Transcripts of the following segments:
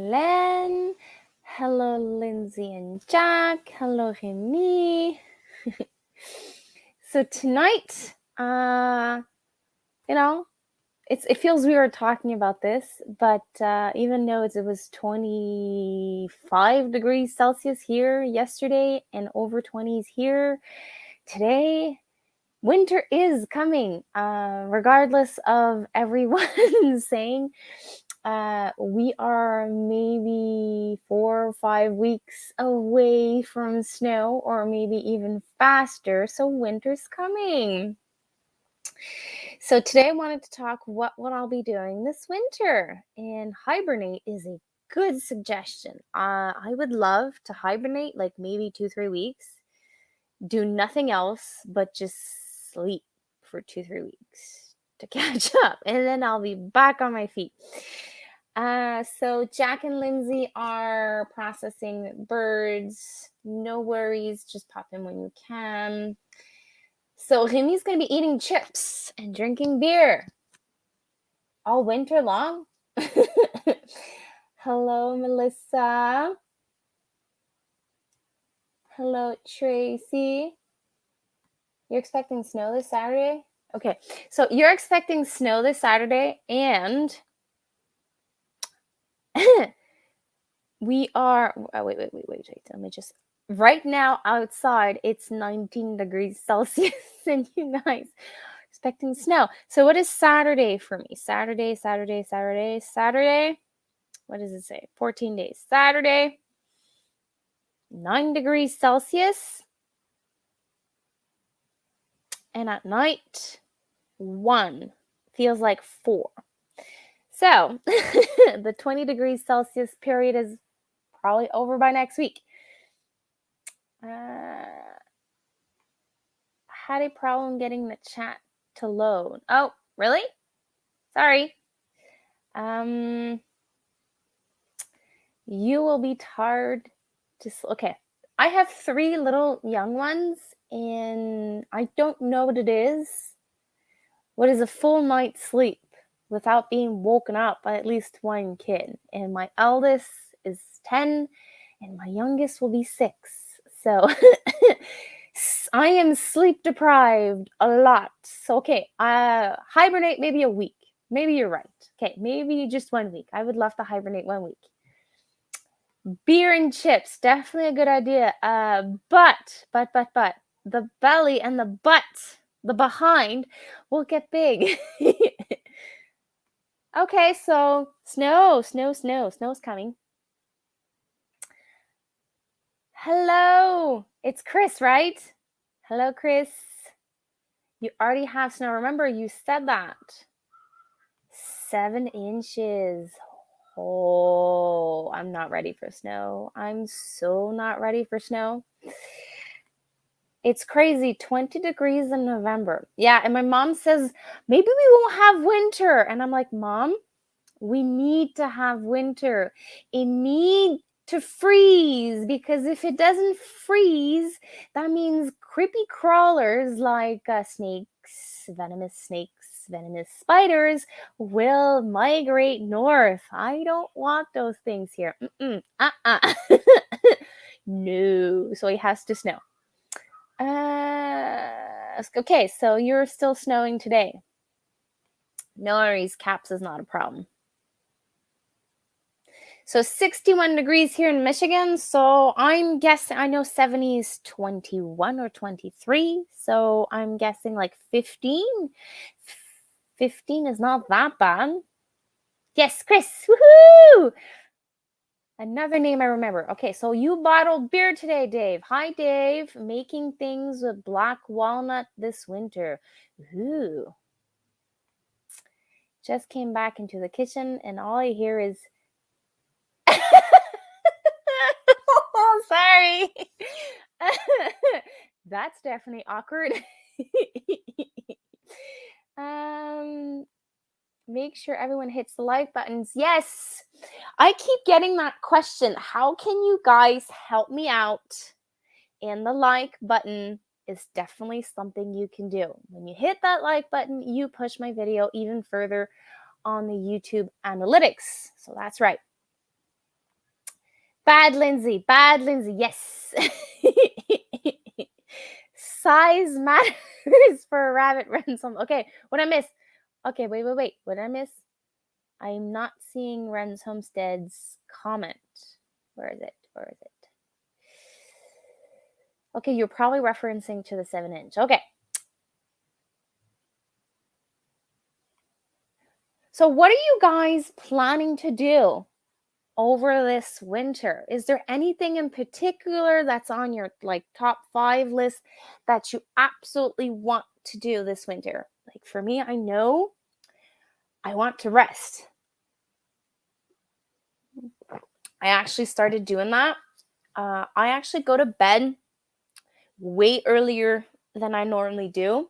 Hélène. Hello, Lindsay and Jack. Hello, Remy. So tonight, it feels weird talking about this, but even though it was 25 degrees Celsius here yesterday and over 20s here today, winter is coming, regardless of everyone saying. We are maybe 4 or 5 weeks away from snow, or maybe even faster. So winter's coming. So today I wanted to talk what I'll be doing this winter, and hibernate is a good suggestion. I would love to hibernate like maybe 2-3 weeks, do nothing else but just sleep for 2-3 weeks to catch up, and then I'll be back on my feet. So Jack and Lindsay are processing birds. No worries, just pop in when you can. So Remy's going to be eating chips and drinking beer all winter long. Hello, Melissa. Hello, Tracy. You're expecting snow this Saturday? Okay, so you're expecting snow this Saturday, and we are, wait. Let me just, right now outside, it's 19 degrees Celsius, and you guys expecting snow. So what is Saturday for me? Saturday. What does it say? 14 days. Saturday, 9 degrees Celsius. And at night, 1. Feels like 4. So the 20 degrees Celsius period is probably over by next week. Had a problem getting the chat to load. Oh, really? Sorry. You will be tired to okay. I have 3 little young ones, and I don't know what it is. What is a full night's sleep without being woken up by at least one kid? And my eldest is 10, and my youngest will be 6. So I am sleep deprived a lot. So, okay, hibernate maybe a week. Maybe you're right. Okay, maybe just 1 week. I would love to hibernate 1 week. Beer and chips, definitely a good idea. But the belly and the butt, the behind, will get big. Okay, so snow's coming. Hello, it's Chris, right? Hello, Chris. You already have snow. Remember, you said that. 7 inches. Oh, I'm not ready for snow. I'm so not ready for snow. It's crazy. 20 degrees in November. Yeah, and my mom says, maybe we won't have winter. And I'm like, Mom, we need to have winter. It needs to freeze, because if it doesn't freeze, that means creepy crawlers like snakes, venomous spiders will migrate north. I don't want those things here. No. So it has to snow. Okay, so you're still snowing today. No worries, caps is not a problem. So 61 degrees here in Michigan. So I'm guessing, I know 70 is 21 or 23. So I'm guessing like 15. 15 is not that bad. Yes, Chris. Woohoo! Another name I remember. Okay, so you bottled beer today, Dave. Hi, Dave. Making things with black walnut this winter. Ooh. Just came back into the kitchen, and all I hear is... Oh, sorry. That's definitely awkward. Make sure everyone hits the like buttons. Yes, I keep getting that question. How can you guys help me out? And the like button is definitely something you can do. When you hit that like button, you push my video even further on the YouTube analytics. So that's right. Bad Lindsay. Bad Lindsay. Yes. Size matters for a rabbit ransom. Okay, what I miss? Okay, wait. What did I miss? I'm not seeing Ren's Homestead's comment. Where is it? Okay, you're probably referencing to the 7-inch. Okay. So what are you guys planning to do over this winter? Is there anything in particular that's on your like top 5 list that you absolutely want to do this winter? Like for me, I know I want to rest. I actually started doing that. I actually go to bed way earlier than I normally do.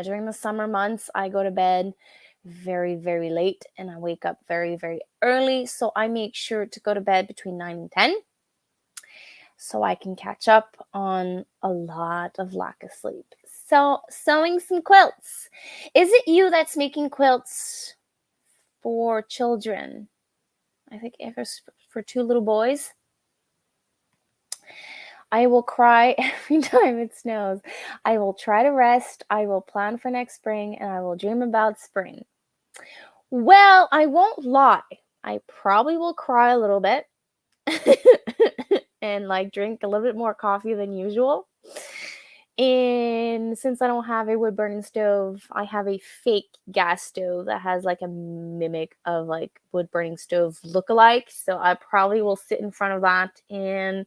During the summer months, I go to bed very, very late and I wake up very, very early. So I make sure to go to bed between 9 and 10 so I can catch up on a lot of lack of sleep. So, sewing some quilts. Is it you that's making quilts for children? I think it was for 2 little boys. I will cry every time it snows. I will try to rest. I will plan for next spring and I will dream about spring. Well, I won't lie. I probably will cry a little bit and like drink a little bit more coffee than usual. And since I don't have a wood burning stove, I have a fake gas stove that has like a mimic of like wood burning stove look-alike. So I probably will sit in front of that and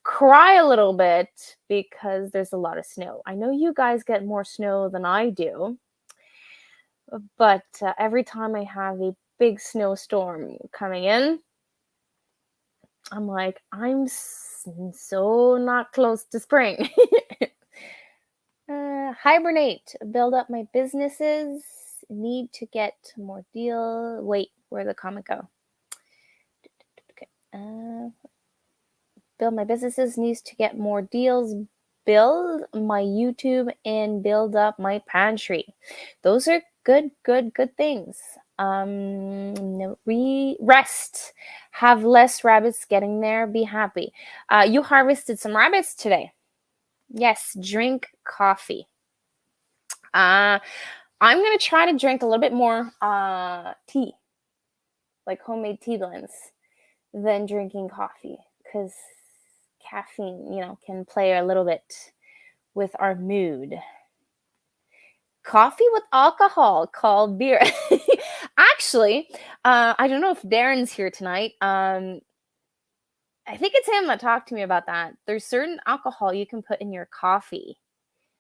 cry a little bit because there's a lot of snow. I know you guys get more snow than I do, but every time I have a big snowstorm coming in, I'm like, I'm so not close to spring. Hibernate, build up my businesses, need to get more deal. Wait, where'd the comment go? Okay. Build my businesses, needs to get more deals, build my YouTube, and build up my pantry. Those are good things. Rest, have less rabbits getting there, be happy. You harvested some rabbits today. Yes, drink coffee. I'm gonna try to drink a little bit more tea, like homemade tea blends, than drinking coffee, because caffeine, can play a little bit with our mood. Coffee with alcohol called beer. Actually, I don't know if Darren's here tonight. I think it's him that talked to me about that. There's certain alcohol you can put in your coffee,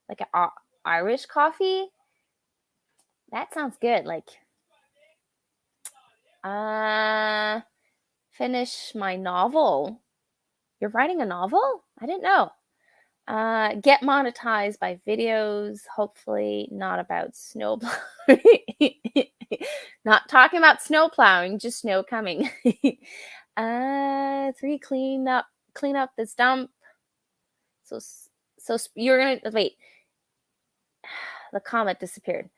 like an Irish coffee. That sounds good. Like, finish my novel. You're writing a novel? I didn't know. Get monetized by videos, hopefully not about snow plowing. Not talking about snow plowing, just snow coming. 3, clean up this dump. So you're gonna wait. The comment disappeared.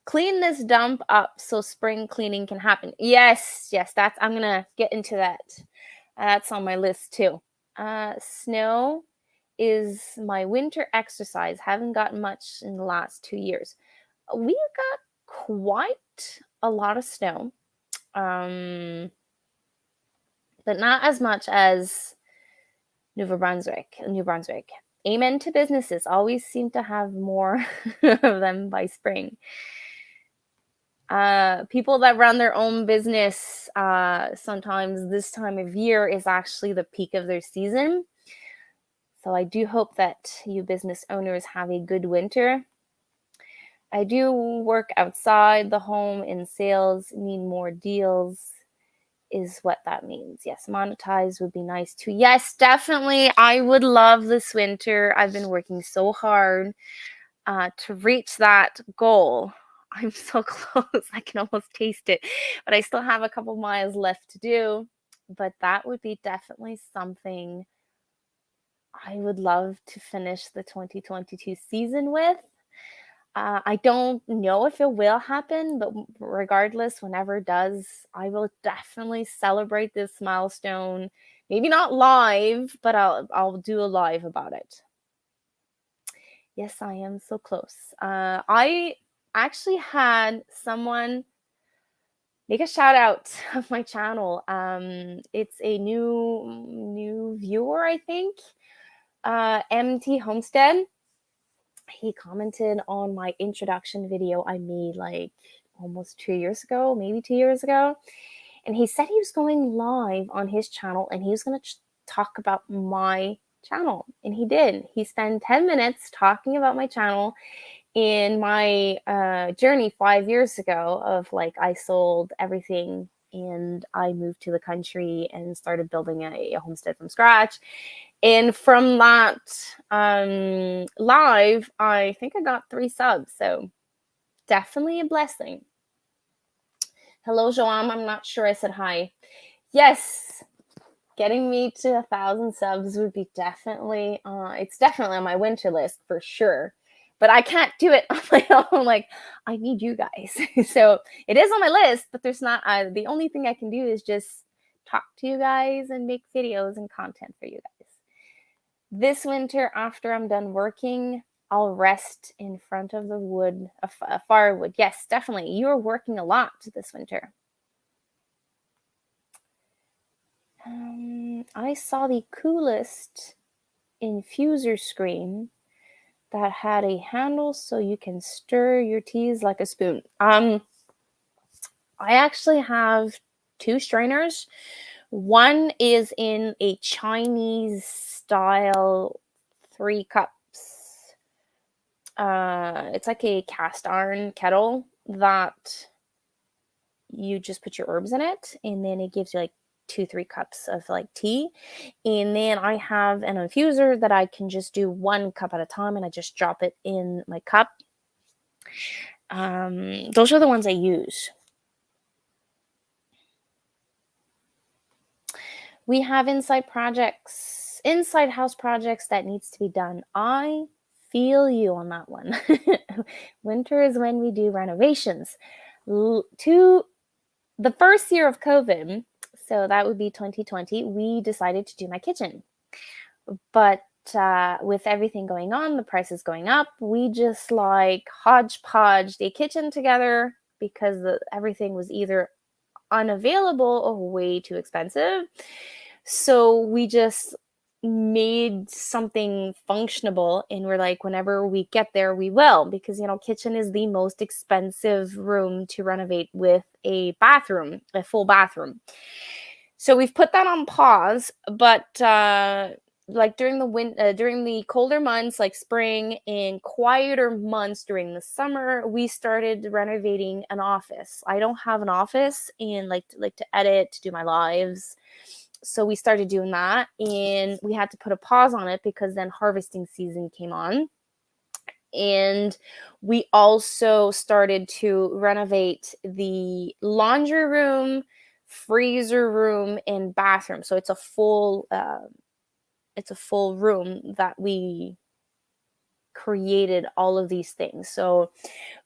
Clean this dump up so spring cleaning can happen. Yes, I'm gonna get into that. That's on my list too. Snow is my winter exercise. Haven't gotten much in the last 2 years. We got quite a lot of snow, but not as much as New Brunswick. Amen to businesses. Always seem to have more of them by spring. People that run their own business, sometimes this time of year is actually the peak of their season. So I do hope that you business owners have a good winter. I do work outside the home in sales, need more deals is what that means. Yes, monetize would be nice too. Yes, definitely. I would love this winter. I've been working so hard to reach that goal. I'm so close. I can almost taste it, but I still have a couple miles left to do. But that would be definitely something I would love to finish the 2022 season with. I don't know if it will happen, but regardless, whenever it does, I will definitely celebrate this milestone. Maybe not live, but I'll do a live about it. Yes, I am so close. I actually had someone make a shout out of my channel. It's a new viewer, I think. MT Homestead. He commented on my introduction video I made like almost 2 years ago, maybe 2 years ago. And he said he was going live on his channel and he was going to talk about my channel. And he did. He spent 10 minutes talking about my channel in my journey 5 years ago of like I sold everything and I moved to the country and started building a homestead from scratch. And from that live, I think I got 3 subs. So definitely a blessing. Hello, Joam. I'm not sure I said hi. Yes, getting me to 1,000 subs would be definitely, it's definitely on my winter list for sure. But I can't do it on my own. Like, I need you guys. So it is on my list, but there's not, the only thing I can do is just talk to you guys and make videos and content for you guys. This winter, after I'm done working, I'll rest in front of the wood, a firewood. Yes, definitely. You're working a lot this winter. I saw the coolest infuser screen that had a handle so you can stir your teas like a spoon. I actually have 2 strainers. One is in a Chinese style 3 cups. It's like a cast iron kettle that you just put your herbs in it, and then it gives you like 2-3 cups of like tea. And then I have an infuser that I can just do 1 cup at a time, and I just drop it in my cup. Those are the ones I use. We have inside house projects that needs to be done. I feel you on that one. Winter is when we do renovations. To the first year of COVID, so that would be 2020, we decided to do my kitchen. But with everything going on, the prices going up, we just like hodgepodge a kitchen together because everything was either unavailable or way too expensive. So we just made something functionable, and we're like, whenever we get there, we will, because kitchen is the most expensive room to renovate with a full bathroom. So we've put that on pause, but like during the colder months, like spring, and quieter months during the summer, we started renovating an office. I don't have an office, and like to edit, to do my lives. So we started doing that, and we had to put a pause on it because then harvesting season came on. And we also started to renovate the laundry room, freezer room, and bathroom. So it's a full room that we created all of these things. So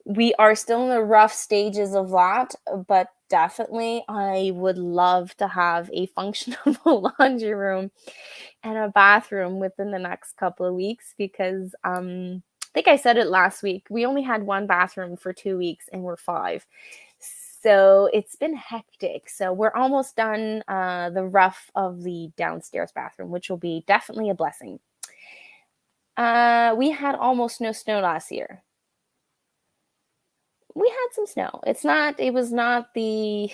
we are still in the rough stages of that, but definitely I would love to have a functional laundry room and a bathroom within the next couple of weeks, because I think I said it last week, we only had 1 bathroom for 2 weeks and we're 5. So it's been hectic. So we're almost done the rough of the downstairs bathroom, which will be definitely a blessing. We had almost no snow last year. We had some snow. It was not the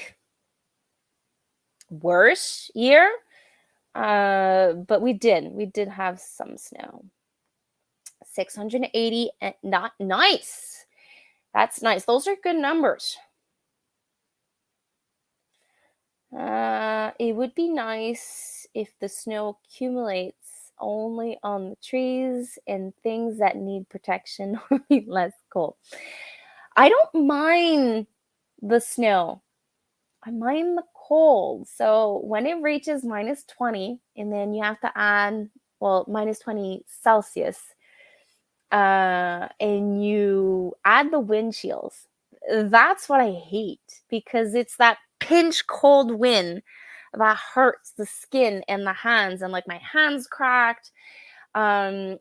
worst year, but we did have some snow. 680, and not nice. That's nice. Those are good numbers. It would be nice if the snow accumulates only on the trees and things that need protection or be less cold. I don't mind the snow. I mind the cold. So when it reaches -20, and then you have to add, well, -20 Celsius, and you add the wind chills. That's what I hate, because it's that pinch cold wind that hurts the skin and the hands, and like my hands cracked, around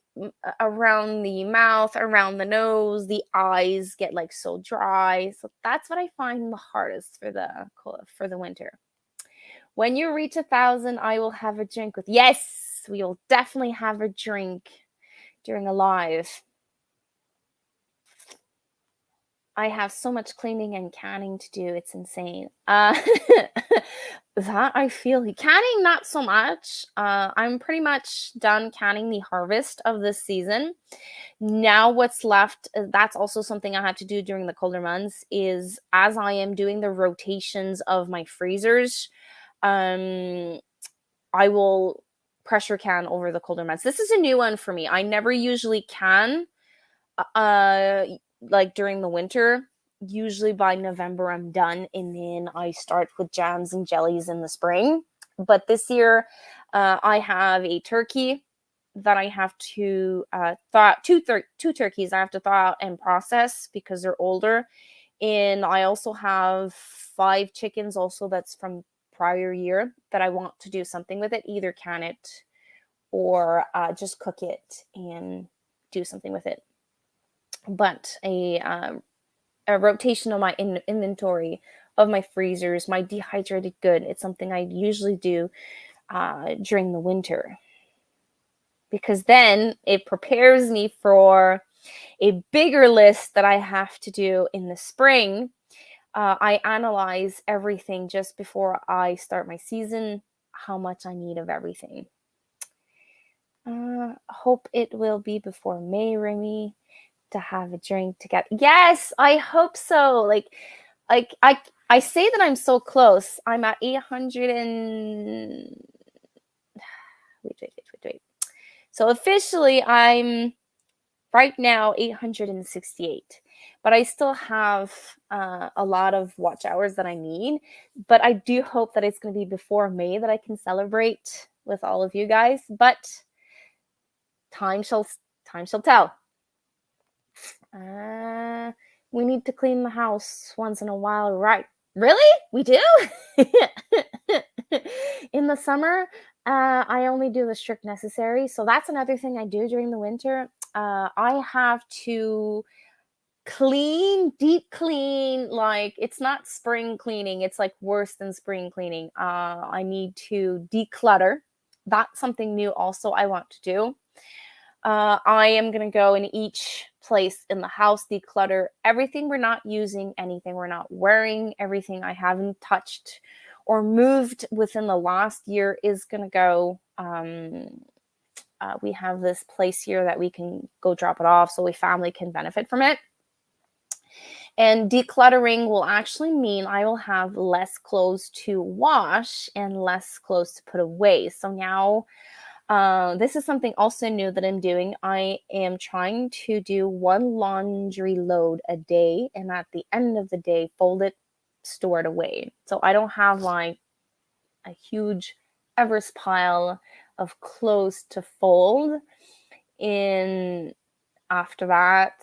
the mouth, around the nose, the eyes get like so dry. So that's what I find the hardest for the winter. When you reach 1,000, I will have a drink with. Yes, we will definitely have a drink during a live. I have so much cleaning and canning to do. It's insane. That I feel canning, not so much. I'm pretty much done canning the harvest of this season. Now what's left, that's also something I have to do during the colder months, is as I am doing the rotations of my freezers, I will pressure can over the colder months. This is a new one for me. I never usually can uh like during the winter. Usually by November I'm done, and then I start with jams and jellies in the spring. But this year I have a turkey that I have to thaw, two turkeys I have to thaw out and process because they're older. And I also have 5 chickens also that's from prior year that I want to do something with it, either can it or just cook it and do something with it. But a rotation of my inventory of my freezers, my dehydrated good, it's something I usually do during the winter, because then it prepares me for a bigger list that I have to do in the spring. I analyze everything just before I start my season, how much I need of everything. Hope it will be before May, Remy, to have a drink together. Yes, I hope so. Like I say that I'm so close. I'm at 800 and wait. So officially I'm right now 868. But I still have a lot of watch hours that I need. But I do hope that it's going to be before May that I can celebrate with all of you guys. But time shall tell. Uh, we need to clean the house once in a while, right? Really? We do? In the summer, I only do the strict necessary. So that's another thing I do during the winter. I have to clean, deep clean. Like, it's not spring cleaning, it's like worse than spring cleaning. I need to declutter. That's something new also I want to do. I am going to go in each place in the house, declutter everything we're not using, anything we're not wearing, everything I haven't touched or moved within the last year is going to go. We have this place here that we can go drop it off so we family can benefit from it. And decluttering will actually mean I will have less clothes to wash and less clothes to put away. So now this is something also new that I'm doing. I am trying to do one laundry load a day, and at the end of the day, fold it, store it away. So I don't have like a huge Everest pile of clothes to fold. And after that,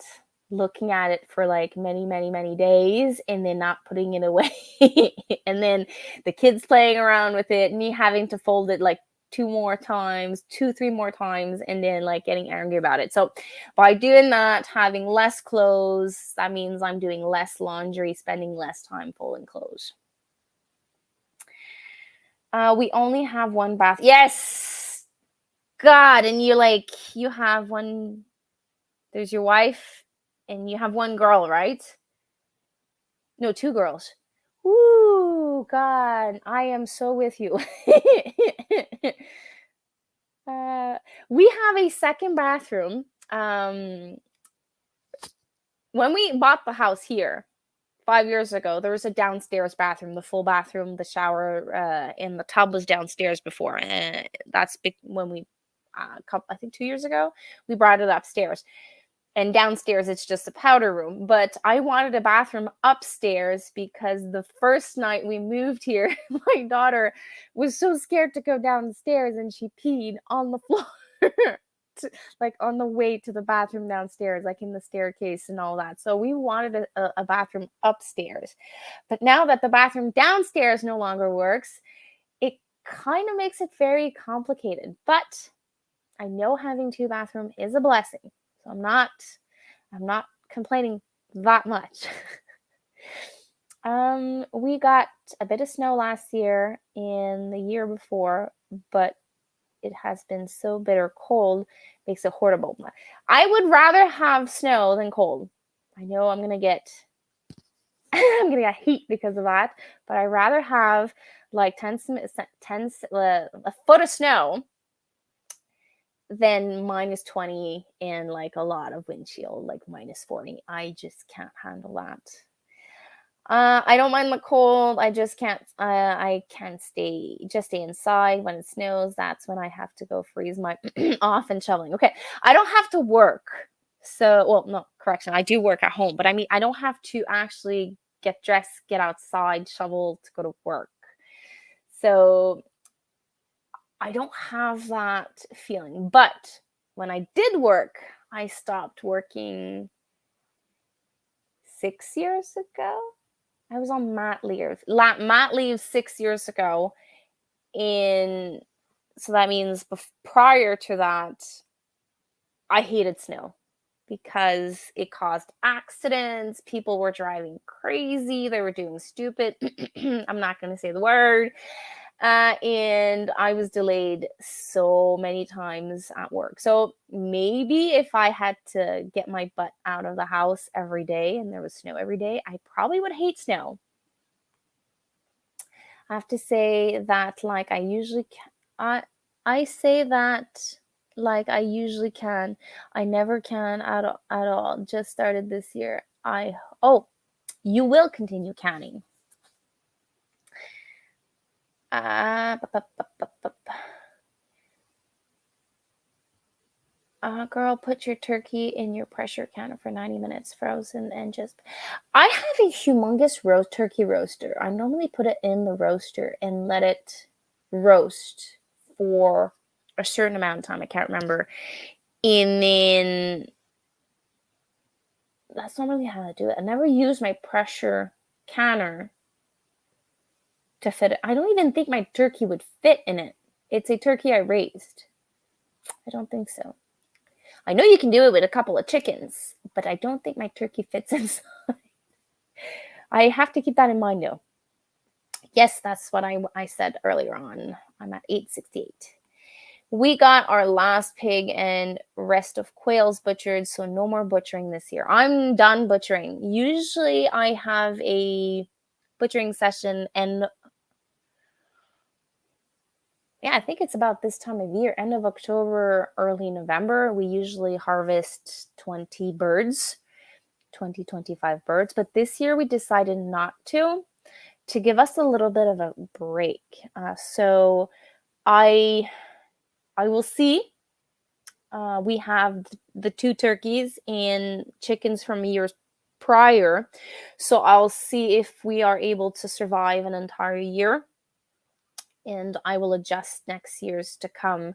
looking at it for like many days and then not putting it away. And then the kids playing around with it, me having to fold it like 3 more times, and then like getting angry about it. So by doing that, having less clothes, that means I'm doing less laundry, spending less time folding clothes. We only have one bath. Yes, God. And you have one. There's your wife, and you have one girl, right? No, 2 girls. Ooh, God, I am so with you. We have a second bathroom. When we bought the house here 5 years ago, there was a downstairs bathroom, the full bathroom, the shower, and the tub was downstairs before. That's when we, I think 2 years ago, we brought it upstairs. And downstairs, it's just a powder room. But I wanted a bathroom upstairs because the first night we moved here, my daughter was so scared to go downstairs and she peed on the floor. like on the way to the bathroom downstairs, like in the staircase and all that. So we wanted a bathroom upstairs. But now that the bathroom downstairs no longer works, it kind of makes it very complicated. But I know having two bathrooms is a blessing. So I'm not complaining that much. We got a bit of snow last year and the year before, but it has been so bitter cold, makes it horrible. I would rather have snow than cold. I know I'm gonna get I'm gonna get heat because of that, but I'd rather have like 10 a foot of snow than -20 and like a lot of wind chill, like -40. I just can't handle that. I don't mind the cold. I just can't. I can't stay inside when it snows. That's when I have to go freeze my off and shoveling. Okay, I don't have to work. So, well, no, correction. I do work at home, but I mean, I don't have to actually get dressed, get outside, shovel to go to work. So I don't have that feeling. But when I did work, I stopped working 6 years ago. I was on mat leave. Mat leave 6 years ago. And so that means prior to that, I hated snow because it caused accidents. People were driving crazy. They were doing stupid. I'm not going to say the word. And I was delayed so many times at work. So maybe if I had to get my butt out of the house every day and there was snow every day, I probably would hate snow. I have to say that like I usually I say that like I usually can. I never can at all. Just started this year. You will continue canning. Girl, put your turkey in your pressure canner for 90 minutes frozen and just. I have a humongous turkey roaster. I normally put it in the roaster and let it roast for a certain amount of time. I can't remember. And then that's normally how I do it. I never use my pressure canner to fit it. I don't even think my turkey would fit in it. It's a turkey I raised. I don't think so. I know you can do it with a couple of chickens, but I don't think my turkey fits inside. I have to keep that in mind, though. Yes, that's what I said earlier on. I'm at 868. We got our last pig and rest of quails butchered, so no more butchering this year. I'm done butchering. Usually I have a butchering session and yeah, I think it's about this time of year, end of October, early November. We usually harvest 20 birds, 20, 25 birds. But this year we decided not to give us a little bit of a break. So I will see. We have the two turkeys and chickens from years prior. So I'll see if we are able to survive an entire year. And I will adjust next year's to come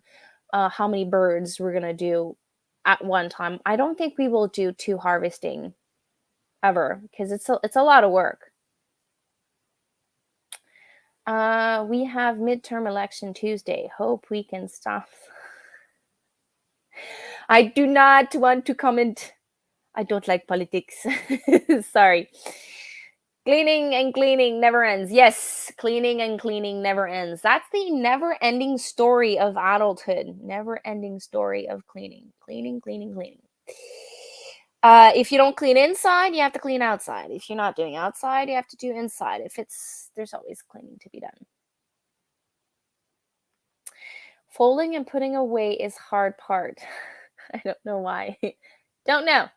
how many birds we're going to do at one time. I don't think we will do two harvesting ever because it's a lot of work. We have midterm election Tuesday. Hope we can stop. I do not want to comment. I don't like politics. Sorry. Cleaning and cleaning never ends. Yes, cleaning and cleaning never ends. That's the never-ending story of adulthood. Never-ending story of cleaning. Cleaning, cleaning, cleaning. If you don't clean inside, you have to clean outside. If you're not doing outside, you have to do inside. There's always cleaning to be done. Folding and putting away is hard part. I don't know why. Don't know.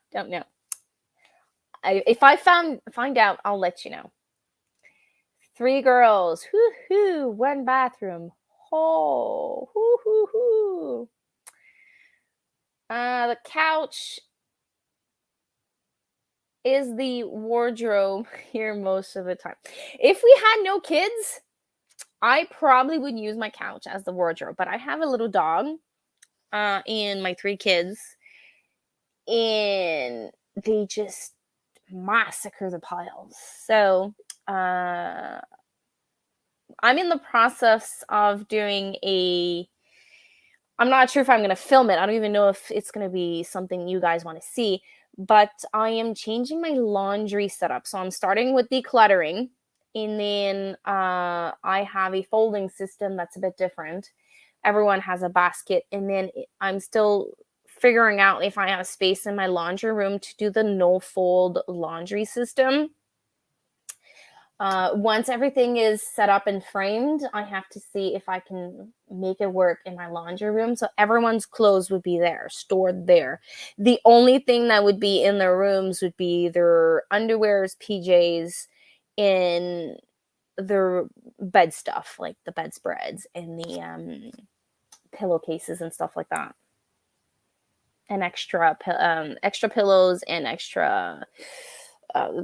If I find out, I'll let you know. 3 girls. Hoo-hoo. 1 bathroom. Oh. Hoo-hoo-hoo. The couch is the wardrobe here most of the time. If we had no kids, I probably would use my couch as the wardrobe. But I have a little dog. and my 3 kids, and they just massacre the piles. So, uh, I'm in the process of doing a I'm not sure if I'm gonna film it. I don't even know if it's gonna be something you guys wanna see, but I am changing my laundry setup. So I'm starting with decluttering, and then, I have a folding system that's a bit different. Everyone has a basket, and then I'm still figuring out if I have space in my laundry room to do the no fold laundry system. Once everything is set up and framed, I have to see if I can make it work in my laundry room. So everyone's clothes would be there, stored there. The only thing that would be in their rooms would be their underwears, PJs, and their bed stuff, like the bedspreads and the pillowcases and stuff like that, and extra pillows and extra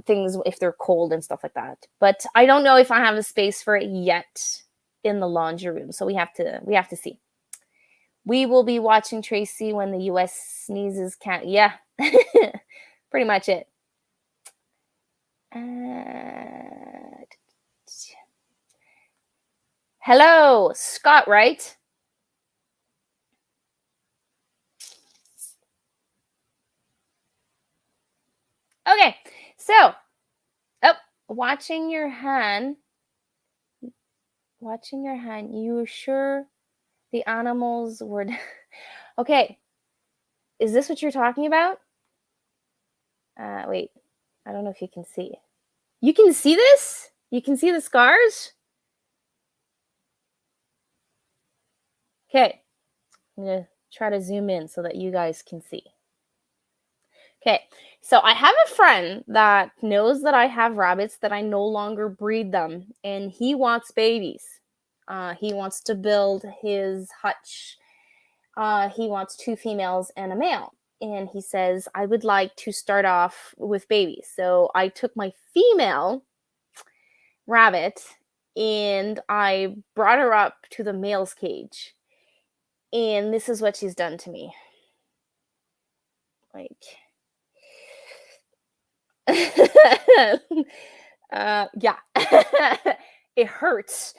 things if they're cold and stuff like that. But I don't know if I have a space for it yet in the laundry room. So we have to see. We will be watching Tracy when the US sneezes. Can't Yeah, pretty much it. Hello, Scott, right? Okay, so, oh, watching your hand. Watching your hand. You sure the animals were. Okay, is this what you're talking about? Wait, I don't know if you can see. You can see this? You can see the scars? Okay, I'm gonna try to zoom in so that you guys can see. Okay, so I have a friend that knows that I have rabbits, that I no longer breed them, and he wants babies. He wants to build his hutch. He wants 2 females and a male. And he says, I would like to start off with babies. So I took my female rabbit and I brought her up to the male's cage. And this is what she's done to me. Like, yeah, it hurts.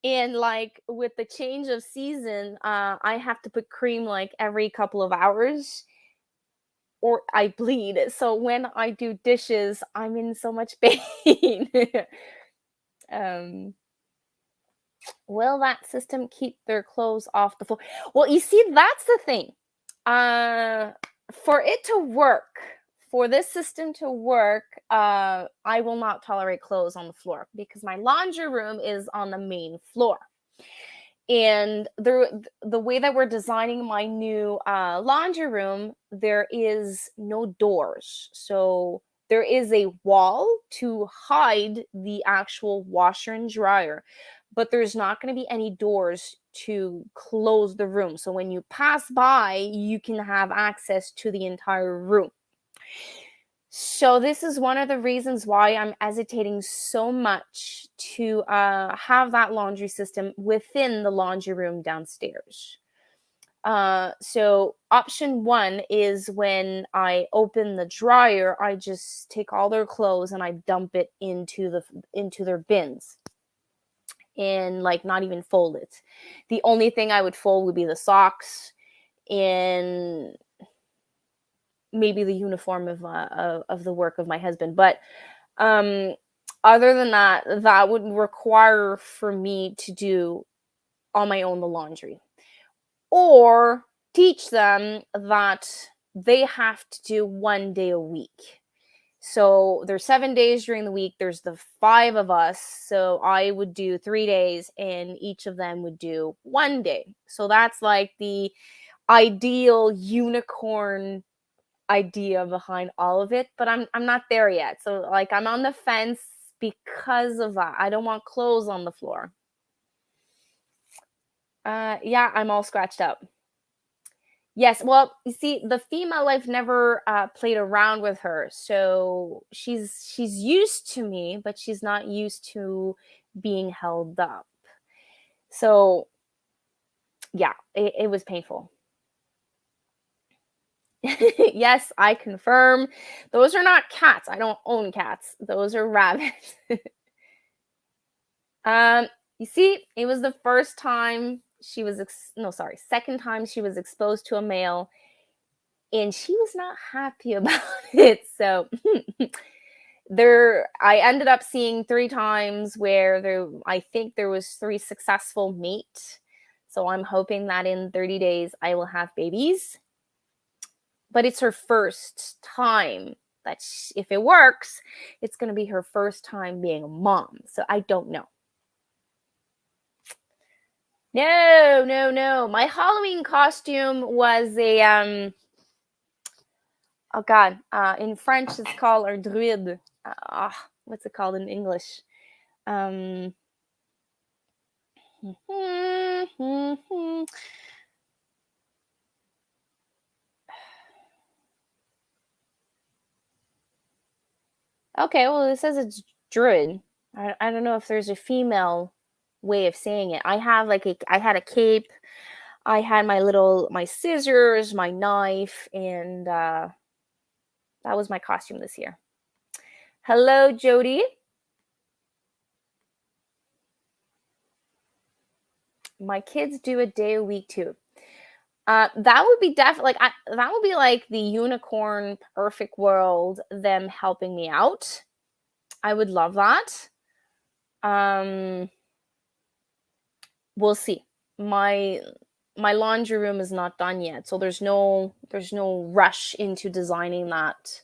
And like with the change of season, I have to put cream like every couple of hours or I bleed. So when I do dishes, I'm in so much pain. um, will that system keep their clothes off the floor? Well, you see, that's the thing. Uh, for it to work, for this system to work, I will not tolerate clothes on the floor because my laundry room is on the main floor. And the way that we're designing my new laundry room, there is no doors. So there is a wall to hide the actual washer and dryer, but there's not going to be any doors to close the room. So when you pass by, you can have access to the entire room. So this is one of the reasons why I'm hesitating so much to have that laundry system within the laundry room downstairs. So option one is when I open the dryer, I just take all their clothes and I dump it into their bins and like not even fold it. The only thing I would fold would be the socks and maybe the uniform of the work of my husband. But um, other than that, that would require for me to do on my own the laundry or teach them that they have to do 1 day a week. So there's 7 days during the week. There's the 5 of us. So I would do 3 days and each of them would do 1 day. So that's like the ideal unicorn idea behind all of it, but I'm not there yet. So like I'm on the fence because of that. I don't want clothes on the floor. Yeah, I'm all scratched up. Yes, well, you see, the female I've never played around with her, so she's used to me, but she's not used to being held up. So yeah, it was painful. Yes, I confirm. Those are not cats. I don't own cats. Those are rabbits. Um, you see, it was the first time she was no, sorry, second time she was exposed to a male, and she was not happy about it. So I ended up seeing 3 times where I think there was 3 successful mate. So I'm hoping that in 30 days I will have babies. But it's her first time that if it works, it's going to be her first time being a mom. So I don't know. No, no, no. My Halloween costume was a oh god, in French it's called a druide. What's it called in English? Um Okay, well it says it's druid. I don't know if there's a female way of saying it. I had a cape. I had my scissors, my knife, and that was my costume this year. Hello, Jody. My kids do a day a week too. That would be definitely that would be like the unicorn perfect world, them helping me out. I would love that. Um, we'll see. My laundry room is not done yet, so there's no rush into designing that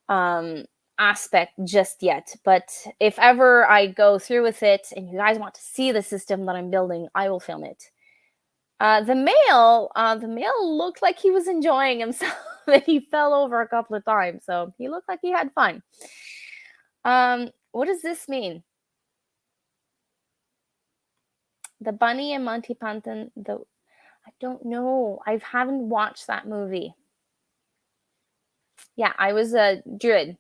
um aspect just yet. But if ever I go through with it and you guys want to see the system that I'm building, I will film it. The male looked like he was enjoying himself and he fell over a couple of times, so he looked like he had fun. What does this mean? The bunny and Monty Python, I don't know. I haven't watched that movie. Yeah, I was a druid.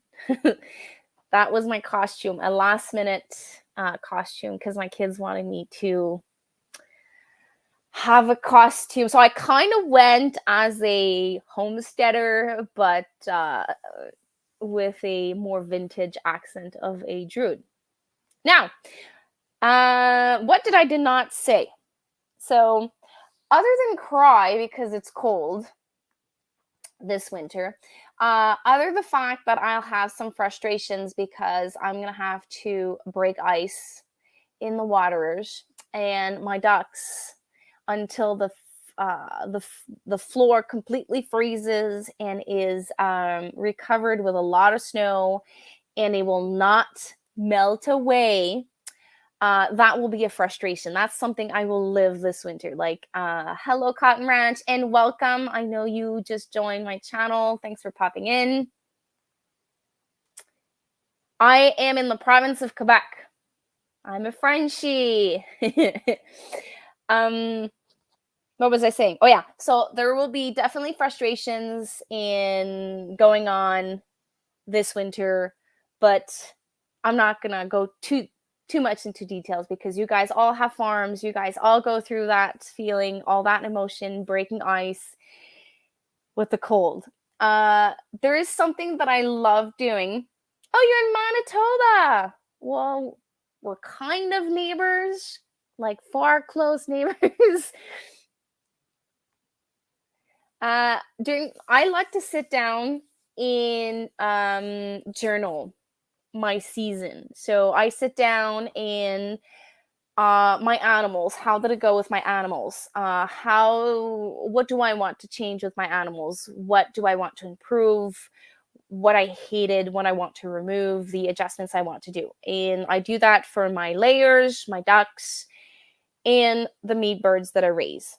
That was my costume, a last minute costume because my kids wanted me to have a costume. So I kind of went as a homesteader, but with a more vintage accent of a druid. Now, what did not say? So, other than cry because it's cold this winter, other the fact that I'll have some frustrations because I'm gonna have to break ice in the waterers and my ducks until the floor completely freezes and is recovered with a lot of snow, and it will not melt away. That will be a frustration. That's something I will live this winter. Like, hello, Cotton Ranch, and welcome. I know you just joined my channel. Thanks for popping in. I am in the province of Quebec. I'm a Frenchie. What was I saying? Oh yeah. So there will be definitely frustrations in going on this winter, but I'm not gonna go too much into details because you guys all have farms. You guys all go through that feeling, all that emotion, breaking ice with the cold. There is something that I love doing. Oh, you're in Manitoba. Well, we're kind of neighbors, like far close neighbors. I like to sit down and journal my season. So I sit down and my animals. How did it go with my animals? What do I want to change with my animals? What do I want to improve? What I hated, what I want to remove, the adjustments I want to do. And I do that for my layers, my ducks, and the meat birds that I raise.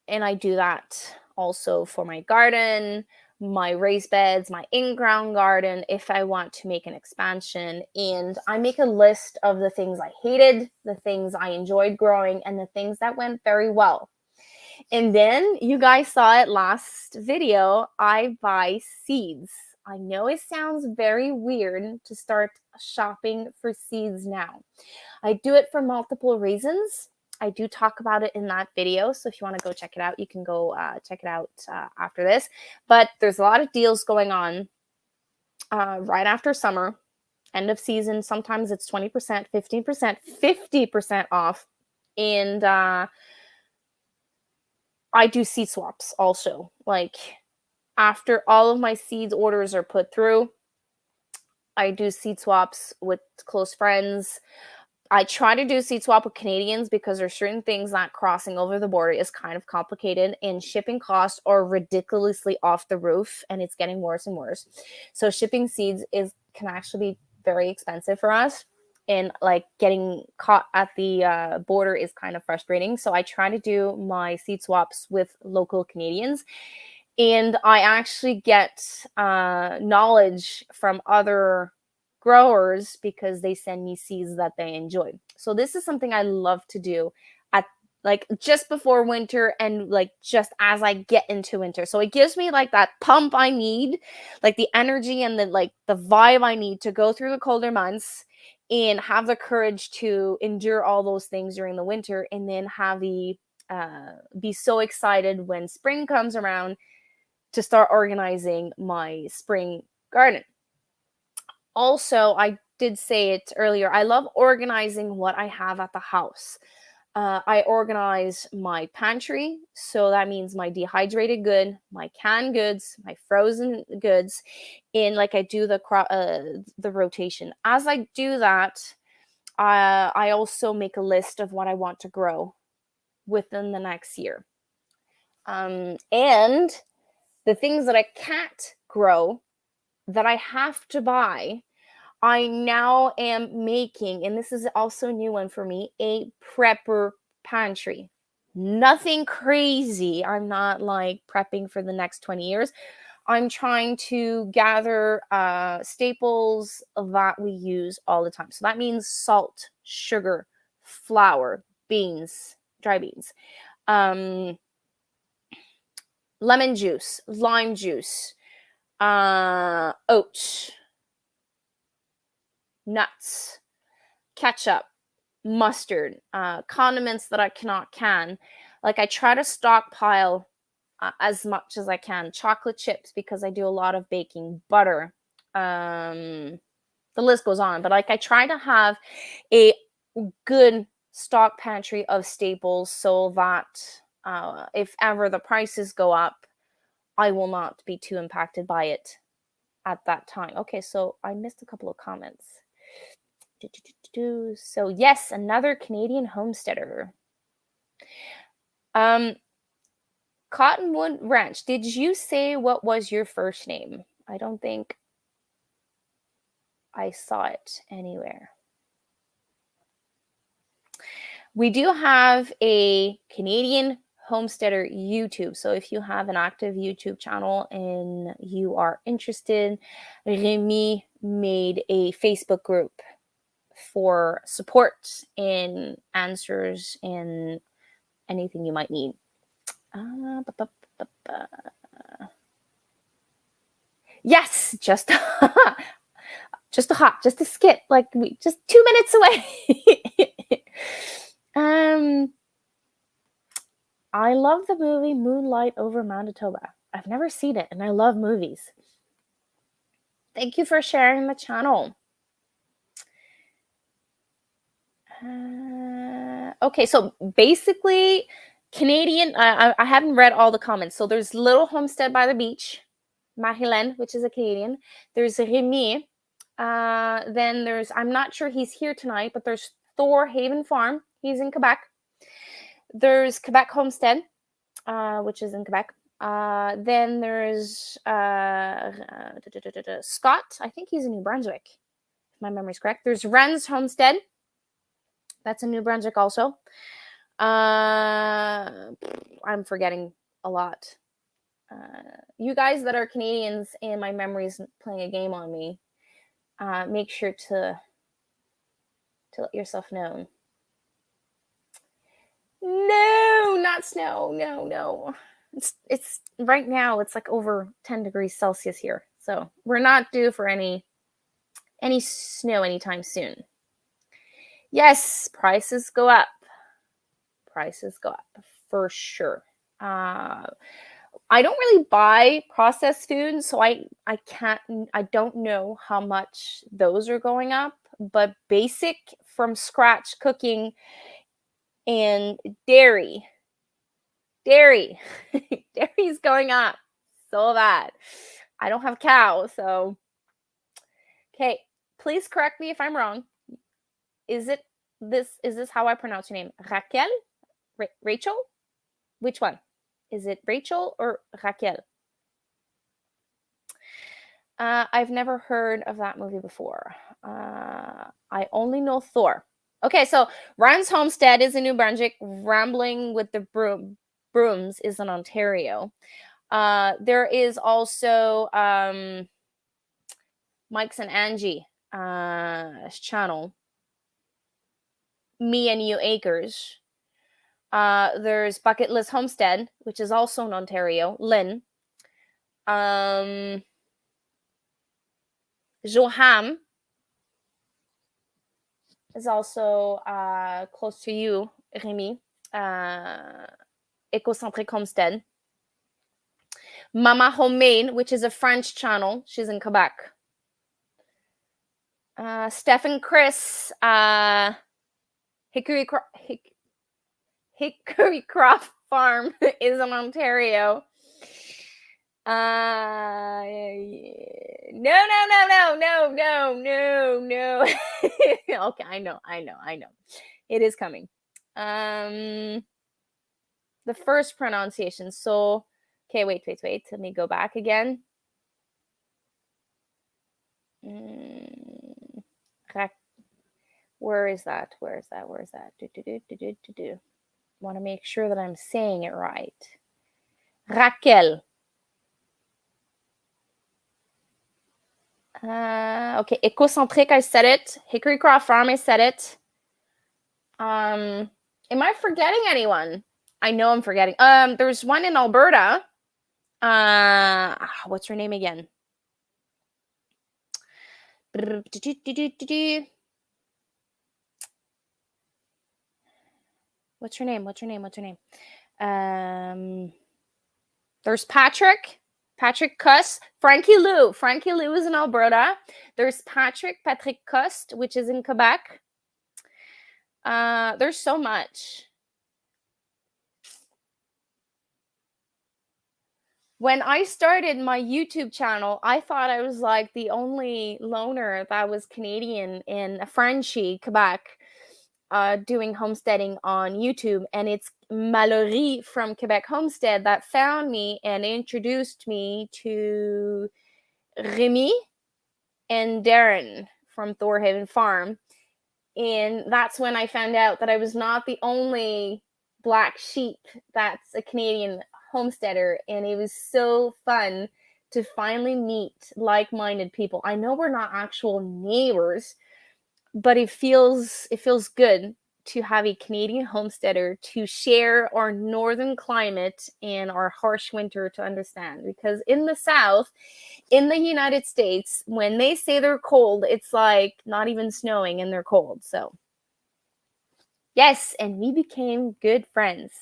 And I do that also for my garden, my raised beds, my in-ground garden, if I want to make an expansion. And I make a list of the things I hated, the things I enjoyed growing, and the things that went very well. And then you guys saw it last video, I buy seeds. I know it sounds very weird to start shopping for seeds now. I do it for multiple reasons. I do talk about it in that video. So if you want to go check it out, you can go check it out after this. But there's a lot of deals going on right after summer, end of season. Sometimes it's 20%, 15%, 50% off. And I do seed swaps also. Like after all of my seeds orders are put through, I do seed swaps with close friends. I try to do seed swap with Canadians because there's certain things that crossing over the border is kind of complicated, and shipping costs are ridiculously off the roof, and it's getting worse and worse. So shipping seeds can actually be very expensive for us, and like getting caught at the border is kind of frustrating. So I try to do my seed swaps with local Canadians, and I actually get knowledge from other growers because they send me seeds that they enjoy. So this is something I love to do at like just before winter and like just as I get into winter. So it gives me like that pump I need, like the energy and the vibe I need to go through the colder months and have the courage to endure all those things during the winter, and then have the be so excited when spring comes around to start organizing my spring garden. Also, I did say it earlier, I love organizing what I have at the house. I organize my pantry, so that means my dehydrated good, my canned goods, my frozen goods, and like I do the rotation. As I do that, I also make a list of what I want to grow within the next year. And the things that I can't grow that I have to buy, I now am making, and this is also a new one for me, a prepper pantry. Nothing crazy. I'm not like prepping for the next 20 years. I'm trying to gather staples that we use all the time. So that means salt, sugar, flour, beans, dry beans, lemon juice, lime juice, oats, nuts, ketchup, mustard, condiments that I cannot can. Like I try to stockpile as much as I can. Chocolate chips because I do a lot of baking, butter. The list goes on, but like I try to have a good stock pantry of staples so that if ever the prices go up, I will not be too impacted by it at that time. Okay, so I missed a couple of comments. So yes, another Canadian homesteader. Cottonwood Ranch. Did you say what was your first name? I don't think I saw it anywhere. We do have a Canadian homesteader YouTube. So if you have an active YouTube channel and you are interested, Remy made a Facebook group for support and answers and anything you might need. Yes, just just a skip, like we just 2 minutes away. I love the movie Moonlight over Manitoba. I've never seen it, and I love movies. Thank you for sharing the channel. Okay, so basically, Canadian, I haven't read all the comments. So there's Little Homestead by the Beach, Marilyn, which is a Canadian. There's Remy. Then there's, I'm not sure he's here tonight, but there's Thor Haven Farm. He's in Quebec. There's Quebec Homestead, which is in Quebec. Then there's Scott. I think he's in New Brunswick, if my memory's correct. There's Ren's Homestead. That's in New Brunswick also. I'm forgetting a lot. You guys that are Canadians and my memory's playing a game on me, make sure to let yourself know. No, not snow. No. It's right now it's like over 10 degrees Celsius here. So we're not due for any snow anytime soon. Yes, prices go up. prices go up for sure. I don't really buy processed food, so I don't know how much those are going up, but basic from scratch cooking and dairy dairy dairy's going up so bad. I don't have cows, so okay, please correct me if I'm wrong. Is this how I pronounce your name? Raquel? Rachel? Which one? Is it Rachel or Raquel? I've never heard of that movie before. I only know Thor. Okay, so Ryan's Homestead is in New Brunswick. Rambling with the Brooms is in Ontario. There is also Mike's and Angie channel. Me and You Acres. There's Bucket List Homestead, which is also in Ontario. Lynn. Joham is also close to you, Remy. Ecocentric Homestead. Mama Homemade, which is a French channel. She's in Quebec. Steph and Chris, Hickory Croft Farm is in Ontario. No. Okay, I know. It is coming. The first pronunciation. So, okay, wait. Let me go back again. Where is that? Want to make sure that I'm saying it right. Raquel. Okay, Ecocentric, I said it. Hickory Croft Farm, I said it. Am I forgetting anyone? I know I'm forgetting. There's one in Alberta. What's her name again? What's her name? There's Patrick Cuss, Frankie Lou is in Alberta. There's Patrick Cost, which is in Quebec. There's so much. When I started my YouTube channel, I thought I was like the only loner that was Canadian in Frenchie, Quebec, doing homesteading on YouTube. And it's Mallory from Quebec Homestead that found me and introduced me to Remy and Darren from Thorhaven Farm. And that's when I found out that I was not the only black sheep that's a Canadian homesteader, and it was so fun to finally meet like-minded people. I know we're not actual neighbors, but it feels good to have a Canadian homesteader to share our northern climate and our harsh winter to understand. Because in the South, in the United States, when they say they're cold, it's like not even snowing and they're cold. So yes, and we became good friends.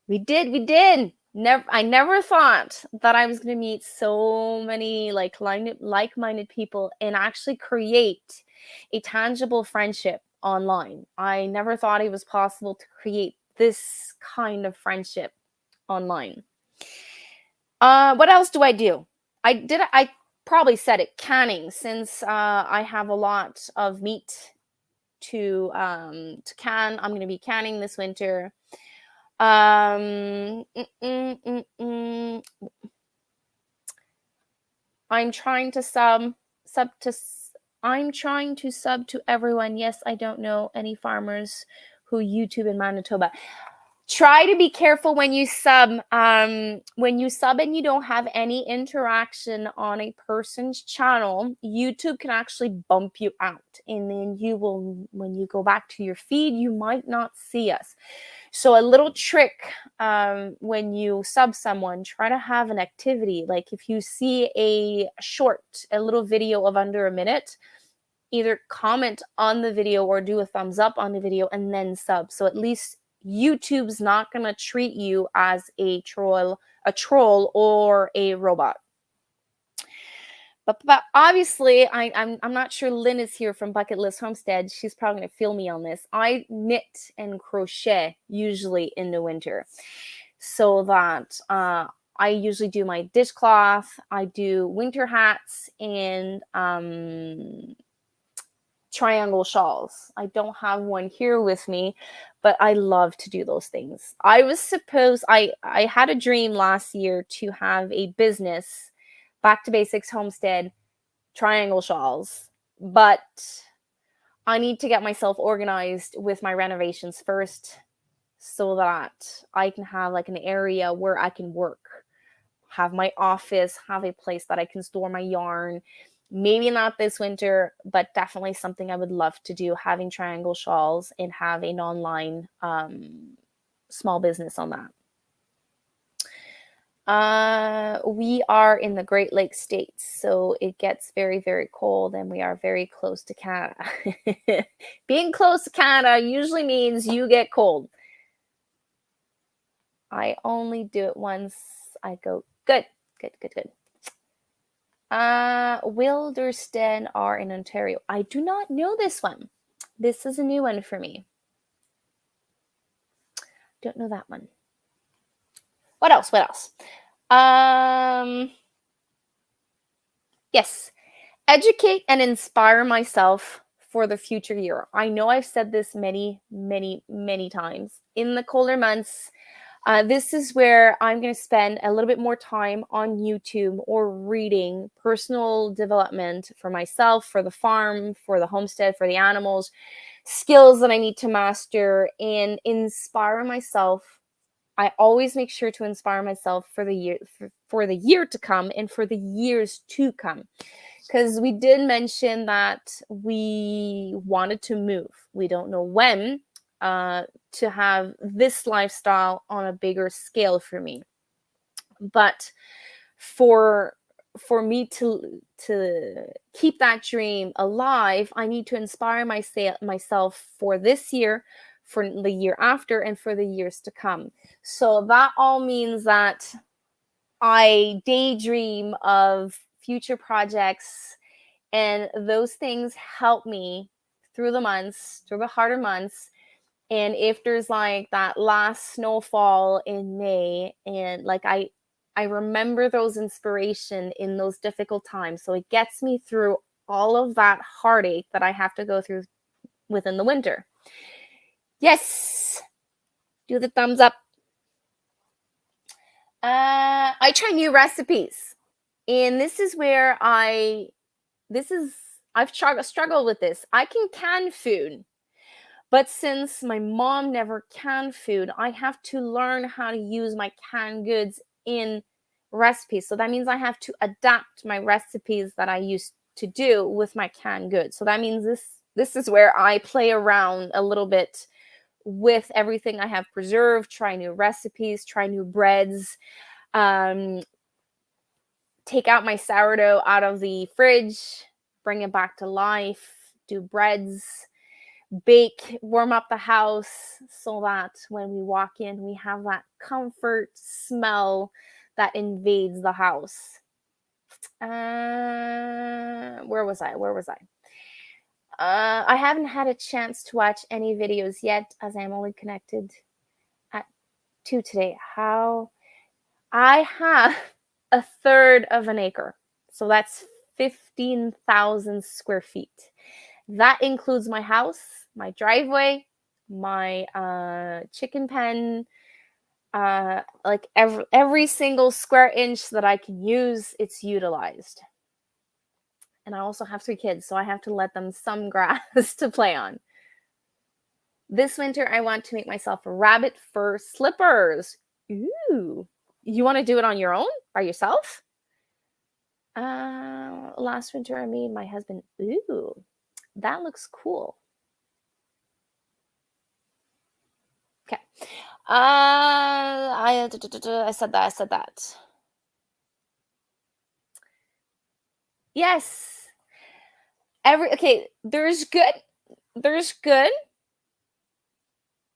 We did. I never thought that I was going to meet so many like-minded people and actually create a tangible friendship online. I never thought it was possible to create this kind of friendship online. What else do I do? I probably said it, canning, since I have a lot of meat to can. I'm going to be canning this winter. I'm trying to sub to everyone. Yes, I don't know any farmers who YouTube in Manitoba. Try to be careful when you sub. When you sub and you don't have any interaction on a person's channel, YouTube can actually bump you out. And then when you go back to your feed, you might not see us. So a little trick, when you sub someone, try to have an activity. Like if you see a little video of under a minute, either comment on the video or do a thumbs up on the video and then sub. So at least YouTube's not gonna treat you as a troll or a robot. But obviously, I'm not sure Lynn is here from Bucket List Homestead. She's probably gonna feel me on this. I knit and crochet usually in the winter, so that I usually do my dishcloth. I do winter hats and triangle shawls. I don't have one here with me, but I love to do those things. I had a dream last year to have a business, Back to Basics Homestead, triangle shawls, but I need to get myself organized with my renovations first so that I can have like an area where I can work, have my office, have a place that I can store my yarn. Maybe not this winter, but definitely something I would love to do, having triangle shawls and have an online small business on that. We are in the Great Lakes states, so it gets very, very cold, and we are very close to Canada. Being close to Canada usually means you get cold. I only do it once. I go, good. Wilderston are in Ontario. I do not know this one. This is a new one for me. Don't know that one. What else? Yes. Educate and inspire myself for the future year. I know I've said this many times. In the colder months, this is where I'm going to spend a little bit more time on YouTube or reading personal development for myself, for the farm, for the homestead, for the animals, skills that I need to master, and inspire myself. I always make sure to inspire myself for the year to come and for the years to come. Because we did mention that we wanted to move. We don't know when, to have this lifestyle on a bigger scale for me. But for me to keep that dream alive, I need to inspire myself for this year, for the year after, and for the years to come. So that all means that I daydream of future projects, and those things help me through the harder months. And if there's like that last snowfall in May, and like I remember those inspiration in those difficult times, so it gets me through all of that heartache that I have to go through within the winter. Yes, do the thumbs up. I try new recipes, and this is where I've struggled with this. I can food, but since my mom never canned food, I have to learn how to use my canned goods in recipes. So that means I have to adapt my recipes that I used to do with my canned goods. So that means this is where I play around a little bit with everything I have preserved, try new recipes, try new breads, take out my sourdough out of the fridge, bring it back to life, do breads, bake, warm up the house so that when we walk in, we have that comfort smell that invades the house. Where was I? I haven't had a chance to watch any videos yet, as I'm only connected at 2 today. How I have a third of an acre, so that's 15,000 square feet. That includes my house, my driveway, my chicken pen, like every single square inch that I can use, it's utilized. And I also have 3 kids, so I have to let them some grass to play on. This winter, I want to make myself rabbit fur slippers. Ooh. You want to do it on your own, by yourself? Last winter, I made my husband. Ooh, that looks cool. Okay. I said that. Yes. There's good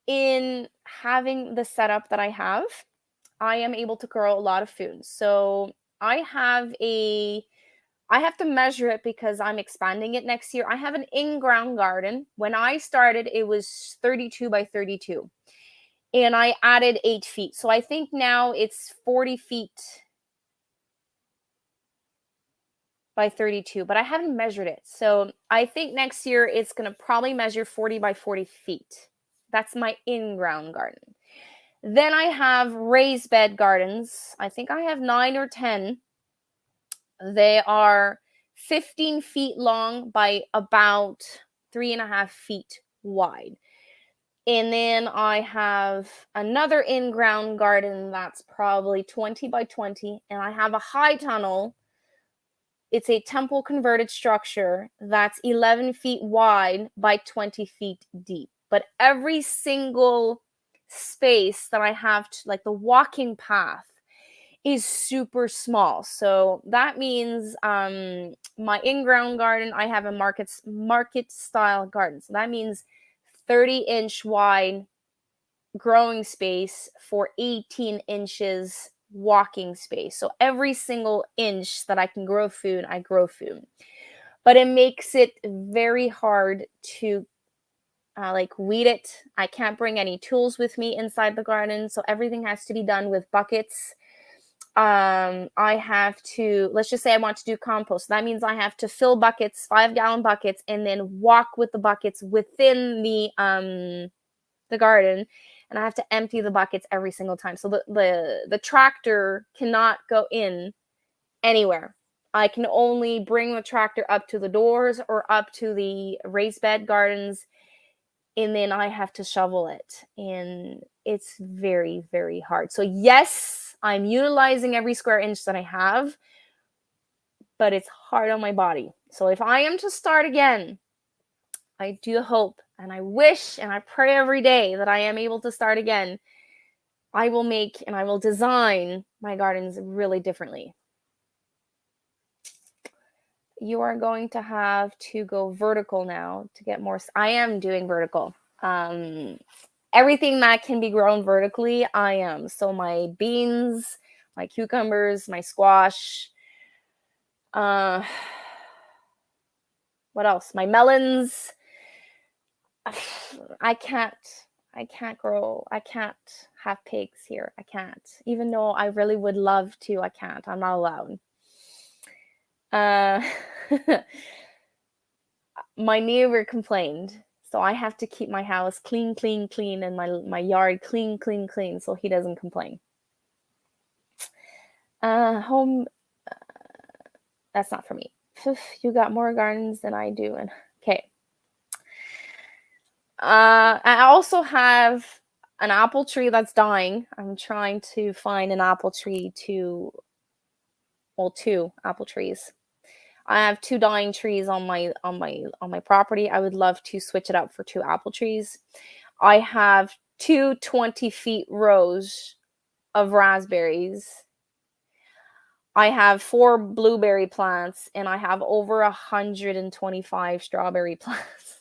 in having the setup that I have, I am able to grow a lot of food. So I have to measure it because I'm expanding it next year. I have an in-ground garden. When I started, it was 32 by 32, and I added 8 feet. So I think now it's 40 feet by 32, but I haven't measured it. So I think next year it's going to probably measure 40 by 40 feet. That's my in-ground garden. Then I have raised bed gardens. I think I have 9 or 10. They are 15 feet long by about 3.5 feet wide. And then I have another in-ground garden that's probably 20 by 20. And I have a high tunnel. It's a temple converted structure that's 11 feet wide by 20 feet deep. But every single space that I have, like the walking path, is super small. So that means my in-ground garden, I have a market style garden. So that means 30-inch wide growing space for 18 inches walking space. So every single inch that I can grow food, I grow food. But it makes it very hard to like weed it. I can't bring any tools with me inside the garden, so everything has to be done with buckets. I have to, let's just say I want to do compost. That means I have to fill buckets, 5-gallon buckets, and then walk with the buckets within the garden, and I have to empty the buckets every single time. So the tractor cannot go in anywhere. I can only bring the tractor up to the doors or up to the raised bed gardens, and then I have to shovel it. And it's very, very hard. So yes, I'm utilizing every square inch that I have, but it's hard on my body. So if I am to start again, I do hope and I wish and I pray every day that I am able to start again. I will make and I will design my gardens really differently. You are going to have to go vertical now to get more. I am doing vertical. Everything that can be grown vertically, I am. So my beans, my cucumbers, my squash, what else? My melons. I can't have pigs here. I can't. Even though I really would love to, I can't. I'm not allowed. My neighbor complained, so I have to keep my house clean, and my yard clean, so he doesn't complain. Home, that's not for me. You got more gardens than I do, and okay. I also have an apple tree that's dying. I'm trying to find an apple tree two apple trees. I have 2 dying trees on my property. I would love to switch it up for 2 apple trees. I have 2 20-feet rows of raspberries. I have 4 blueberry plants, and I have over 125 strawberry plants.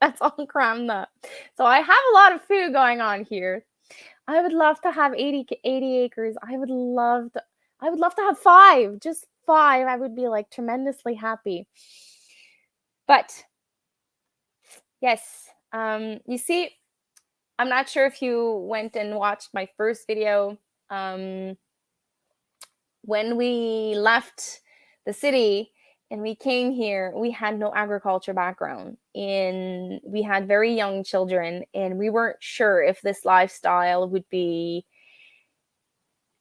That's all crammed up. So I have a lot of food going on here. I would love to have 80 acres. I would love to have 5, just 5. I would be like tremendously happy. But yes, you see, I'm not sure if you went and watched my first video. When we left the city and we came here, we had no agriculture background, and we had very young children, and we weren't sure if this lifestyle would be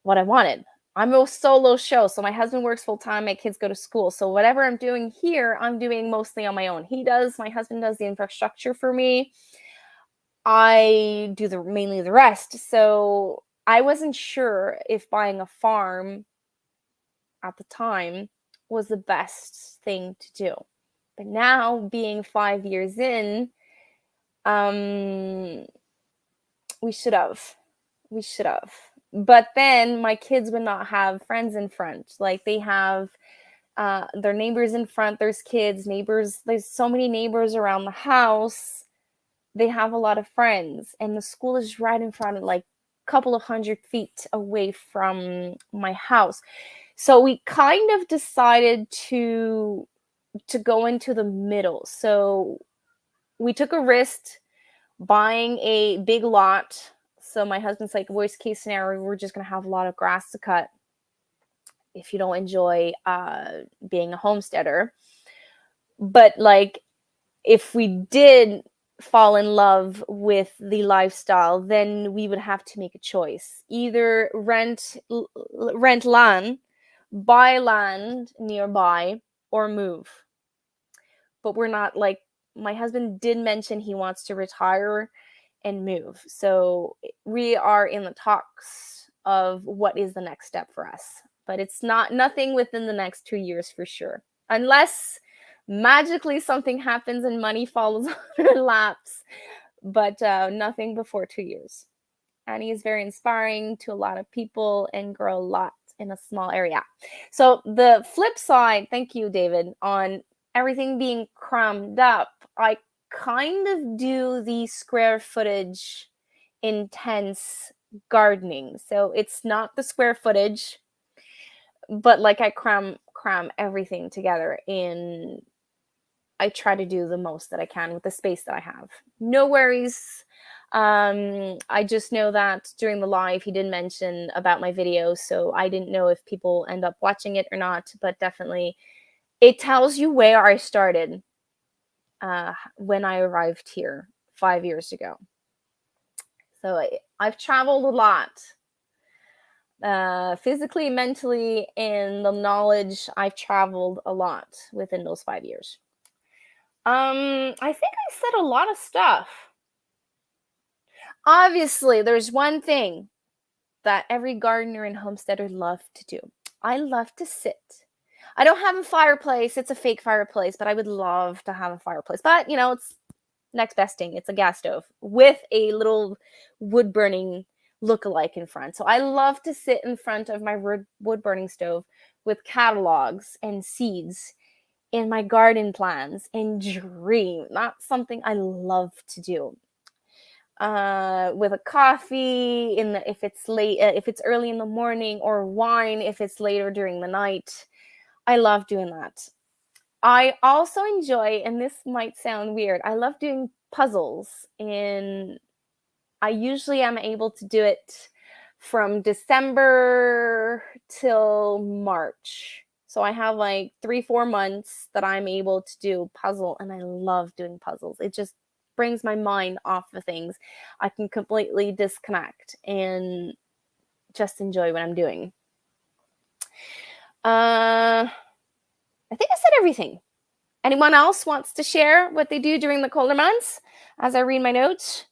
what I wanted. I'm a solo show, so my husband works full time, my kids go to school. So whatever I'm doing here, I'm doing mostly on my own. My husband does the infrastructure for me. I do mainly the rest. So I wasn't sure if buying a farm at the time was the best thing to do. But now, being 5 years in, we should have. But then my kids would not have friends in front. Like, they have their neighbors in front. There's kids, neighbors. There's so many neighbors around the house. they have a lot of friends, and the school is right in front of, like, a couple of 100 feet away from my house. So we kind of decided to go into the middle. So we took a risk buying a big lot. So my husband's like, worst case scenario, we're just gonna have a lot of grass to cut if you don't enjoy being a homesteader. But like, if we did fall in love with the lifestyle, then we would have to make a choice: either rent land, buy land nearby, or move. But we're not like, my husband did mention he wants to retire and move. So we are in the talks of what is the next step for us. But it's not nothing within the next 2 years for sure. Unless magically something happens and money falls on our laps. But nothing before 2 years. Annie is very inspiring to a lot of people and grow a lot in a small area. So the flip side, thank you, David, on everything being crammed up, I kind of do the square footage intense gardening. So it's not the square footage, but like I cram everything together, and I try to do the most that I can with the space that I have. No worries. I just know that during the live he did mention about my video, so I didn't know if people end up watching it or not, but definitely it tells you where I started when I arrived here 5 years ago. So I've traveled a lot, physically, mentally, and the knowledge. I've traveled a lot within those 5 years. I think I said a lot of stuff. Obviously, there's one thing that every gardener and homesteader love to do. I love to sit. I don't have a fireplace. It's a fake fireplace, but I would love to have a fireplace. But, it's next best thing. It's a gas stove with a little wood burning look-alike in front. So I love to sit in front of my wood burning stove with catalogs and seeds in my garden plans and dream. That's something I love to do. With a coffee if it's late, if it's early in the morning, or wine if it's later during the night. I love doing that. I also enjoy, and this might sound weird, I love doing puzzles, and I usually am able to do it from December till March. So I have like 3-4 months that I'm able to do puzzle, and I love doing puzzles. It just brings my mind off of things. I can completely disconnect and just enjoy what I'm doing. I think I said everything. Anyone else wants to share what they do during the colder months as I read my notes?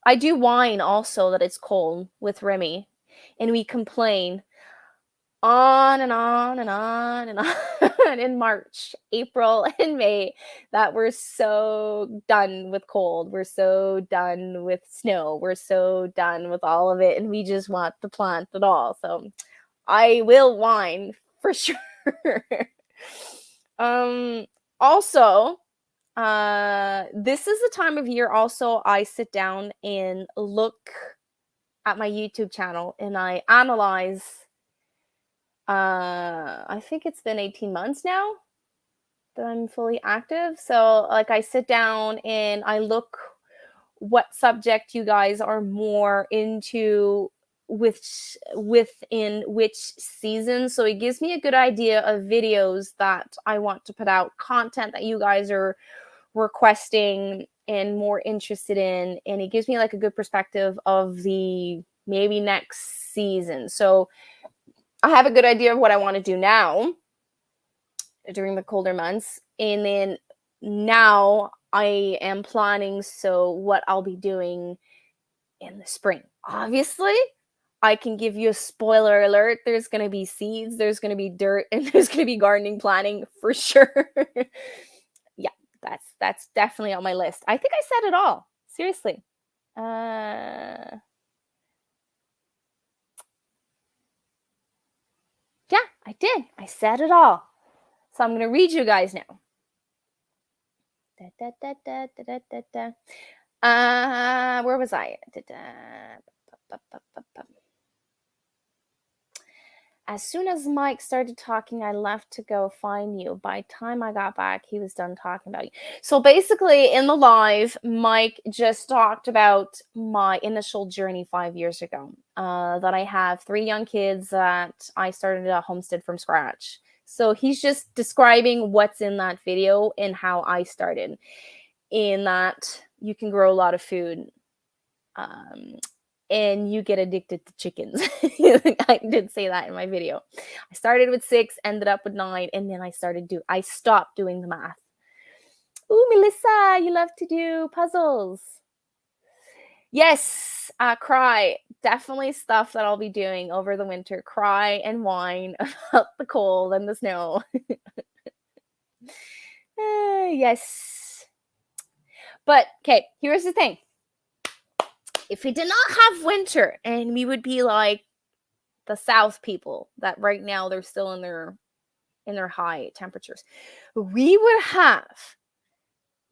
I do wine also that it's cold with Remy, and we complain on and on and on and on in March, April, and May that we're so done with cold. We're so done with snow. We're so done with all of it, and we just want to plant it all. So I will whine for sure. Also, this is the time of year also I sit down and look at my YouTube channel and I analyze. I think it's been 18 months now that I'm fully active. So like I sit down and I look what subject you guys are more into within which season. So it gives me a good idea of videos that I want to put out, content that you guys are requesting and more interested in, and it gives me like a good perspective of the maybe next season. So I have a good idea of what I want to do now during the colder months, and then now I am planning so what I'll be doing in the spring. Obviously, I can give you a spoiler alert. There's going to be seeds, there's going to be dirt, and there's going to be gardening planning for sure. Yeah, that's definitely on my list. I think I said it all. Seriously. Yeah, I did. I said it all. So I'm going to read you guys now. Da, da, da, da, da, da, da. Where was I? Da, da, ba, ba, ba, ba. As soon as Mike started talking, I left to go find you. By the time I got back, he was done talking about you. So basically, in the live, Mike just talked about my initial journey 5 years ago. That I have 3 young kids, that I started a homestead from scratch. So he's just describing what's in that video and how I started. In that, you can grow a lot of food. Um, and you get addicted to chickens. I did say that in my video. I started with 6, ended up with 9, and then I stopped doing the math. Ooh, Melissa, you love to do puzzles. Yes, cry. Definitely stuff that I'll be doing over the winter. Cry and whine about the cold and the snow. Yes. But, okay, here's the thing. If we did not have winter and we would be like the South people that right now they're still in their high temperatures, we would have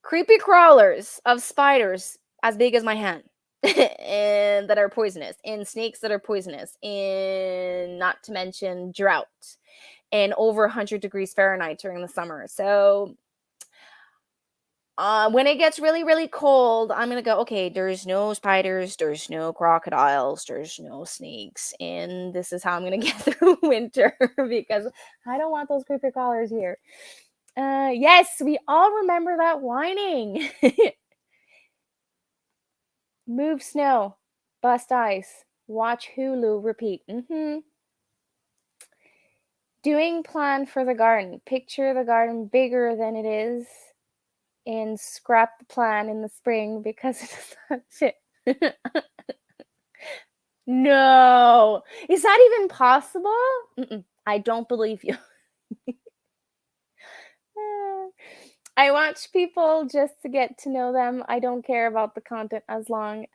creepy crawlers of spiders as big as my hand and that are poisonous, and snakes that are poisonous, and not to mention drought and over 100 degrees Fahrenheit during the summer. So when it gets really, really cold, I'm gonna go, okay, there's no spiders, there's no crocodiles, there's no snakes, and this is how I'm gonna get through winter because I don't want those creepy crawlers here. Yes, we all remember that whining. Move snow, bust ice, watch Hulu, repeat. Doing plan for the garden. Picture the garden bigger than it is, and scrap the plan in the spring because it does not fit. No. Is that even possible? I don't believe you. I watch people just to get to know them. I don't care about the content as long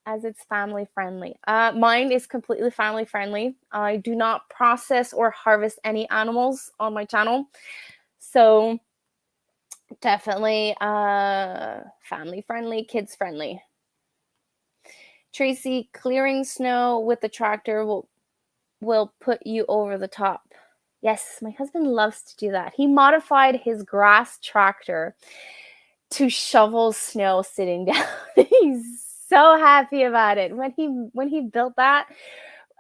as it's family friendly. Mine is completely family friendly. I do not process or harvest any animals on my channel. So definitely family friendly, kids friendly. Tracy, clearing snow with the tractor will put you over the top. Yes, my husband loves to do that. He modified his grass tractor to shovel snow sitting down. He's so happy about it. When he built that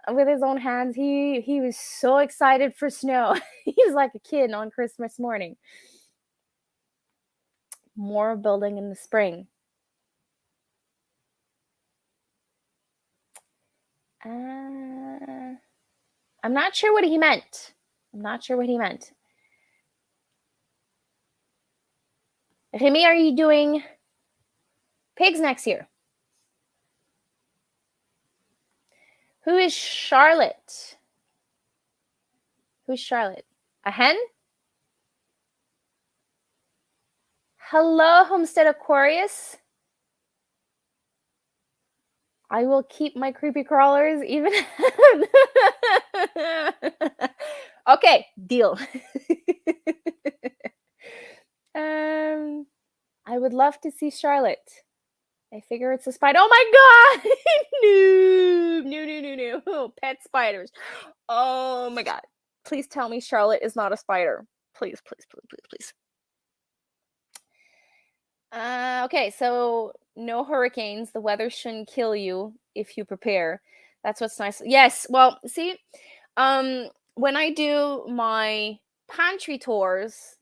with his own hands, he was so excited for snow. He was like a kid on Christmas morning. More building in the spring. I'm not sure what he meant. Remy, are you doing pigs next year? Who is Charlotte? Who's Charlotte? A hen? Hello, Homestead Aquarius. I will keep my creepy crawlers even. Okay, deal. I would love to see Charlotte. I figure it's a spider. Oh my god! No. Pet spiders. Oh my god. Please tell me Charlotte is not a spider. Please. Okay, so no hurricanes. The weather shouldn't kill you if you prepare. That's what's nice. Yes, well, see, when I do my pantry tours,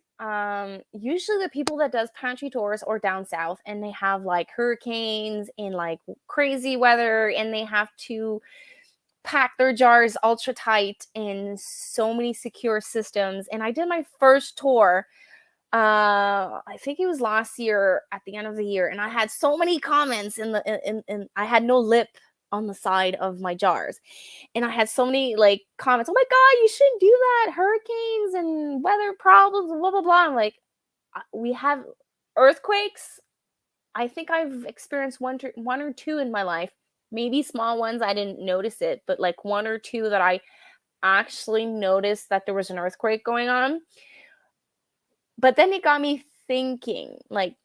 usually the people that does pantry tours are down south and they have like hurricanes and like crazy weather and they have to pack their jars ultra tight in so many secure systems. And I did my first tour I think it was last year at the end of the year, and I had so many comments in I had no lip on the side of my jars, and I had so many like comments. Oh my god, you shouldn't do that! Hurricanes and weather problems and blah blah blah. I'm like, we have earthquakes. I think I've experienced one or two in my life. Maybe small ones, I didn't notice it, but like one or two that I actually noticed that there was an earthquake going on. But then it got me thinking, like,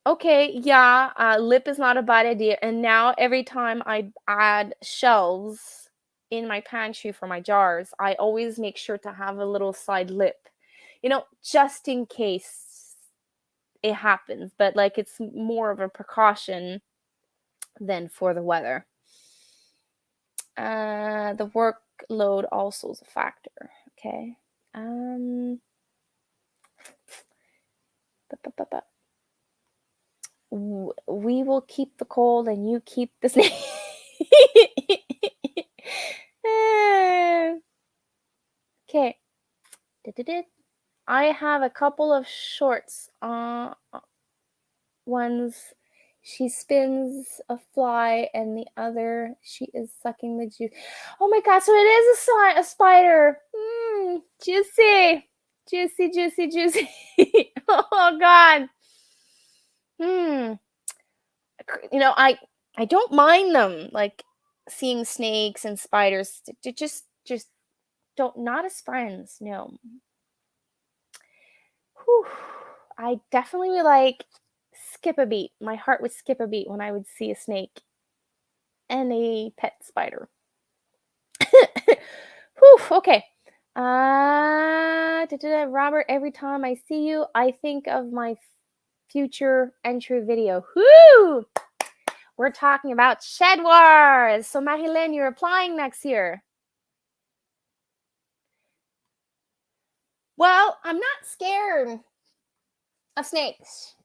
Okay, yeah, lip is not a bad idea. And now every time I add shelves in my pantry for my jars, I always make sure to have a little side lip, just in case it happens. But like it's more of a precaution than for the weather. The workload also is a factor. Okay. Um, we will keep the cold and you keep the snake. Okay. I have a couple of shorts. One's she spins a fly, and the other she is sucking the juice. Oh my god! So it is a spider. Juicy, juicy, juicy, juicy. Oh god. Hmm. I don't mind them, like seeing snakes and spiders. Just don't, not as friends. No. Whew. I definitely would like skip a beat. My heart would skip a beat when I would see a snake and a pet spider. Whew, okay. Robert, every time I see you, I think of my future entry video. Whoo! We're talking about Shed Wars. So, Marilyn, you're applying next year. Well, I'm not scared of snakes.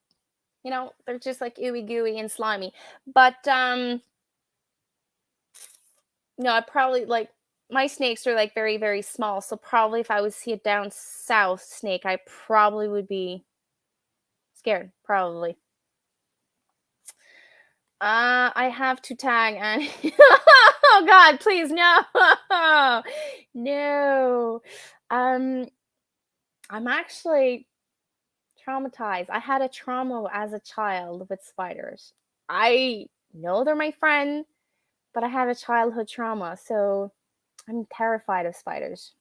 They're just like ooey gooey and slimy. But no, I probably like my snakes are like very, very small. So probably if I would see a down south snake, I probably would be scared. Probably. I have to tag and oh god, please no. No. I'm actually traumatized. I had a trauma as a child with spiders. I know they're my friend, but I had a childhood trauma, so I'm terrified of spiders.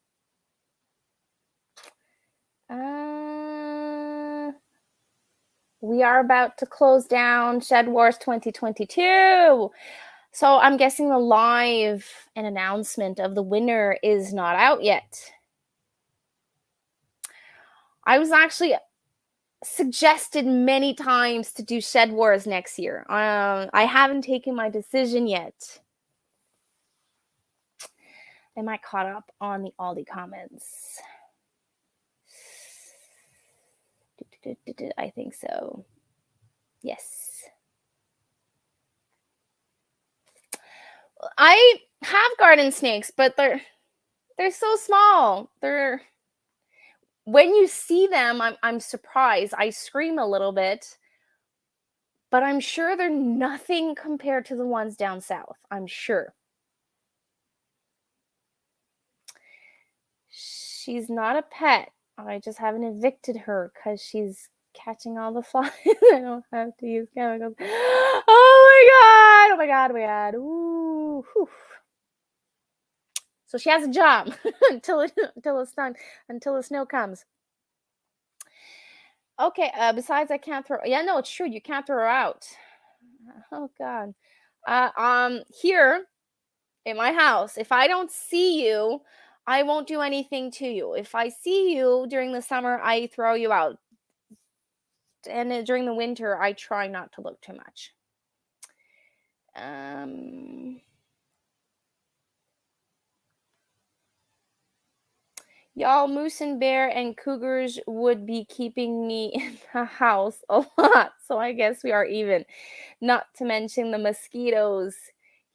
We are about to close down Shed Wars 2022. So I'm guessing the live and announcement of the winner is not out yet. I was actually suggested many times to do Shed Wars next year. I haven't taken my decision yet. Am I caught up on the Aldi comments? I think so. Yes. I have garden snakes, but they're so small. When you see them, I'm surprised. I scream a little bit, but I'm sure they're nothing compared to the ones down south. I'm sure. She's not a pet. I just haven't evicted her because she's catching all the flies. I don't have to use chemicals. Oh my god! Oh my god! Oh my god! Ooh. Whew. So she has a job until the snow comes. Okay. Besides, I can't throw. Yeah, no, it's true. You can't throw her out. Oh god. Here in my house, if I don't see you, I won't do anything to you. If I see you during the summer, I throw you out. And during the winter, I try not to look too much. Y'all, moose and bear and cougars would be keeping me in the house a lot, so I guess we are even. Not to mention the mosquitoes.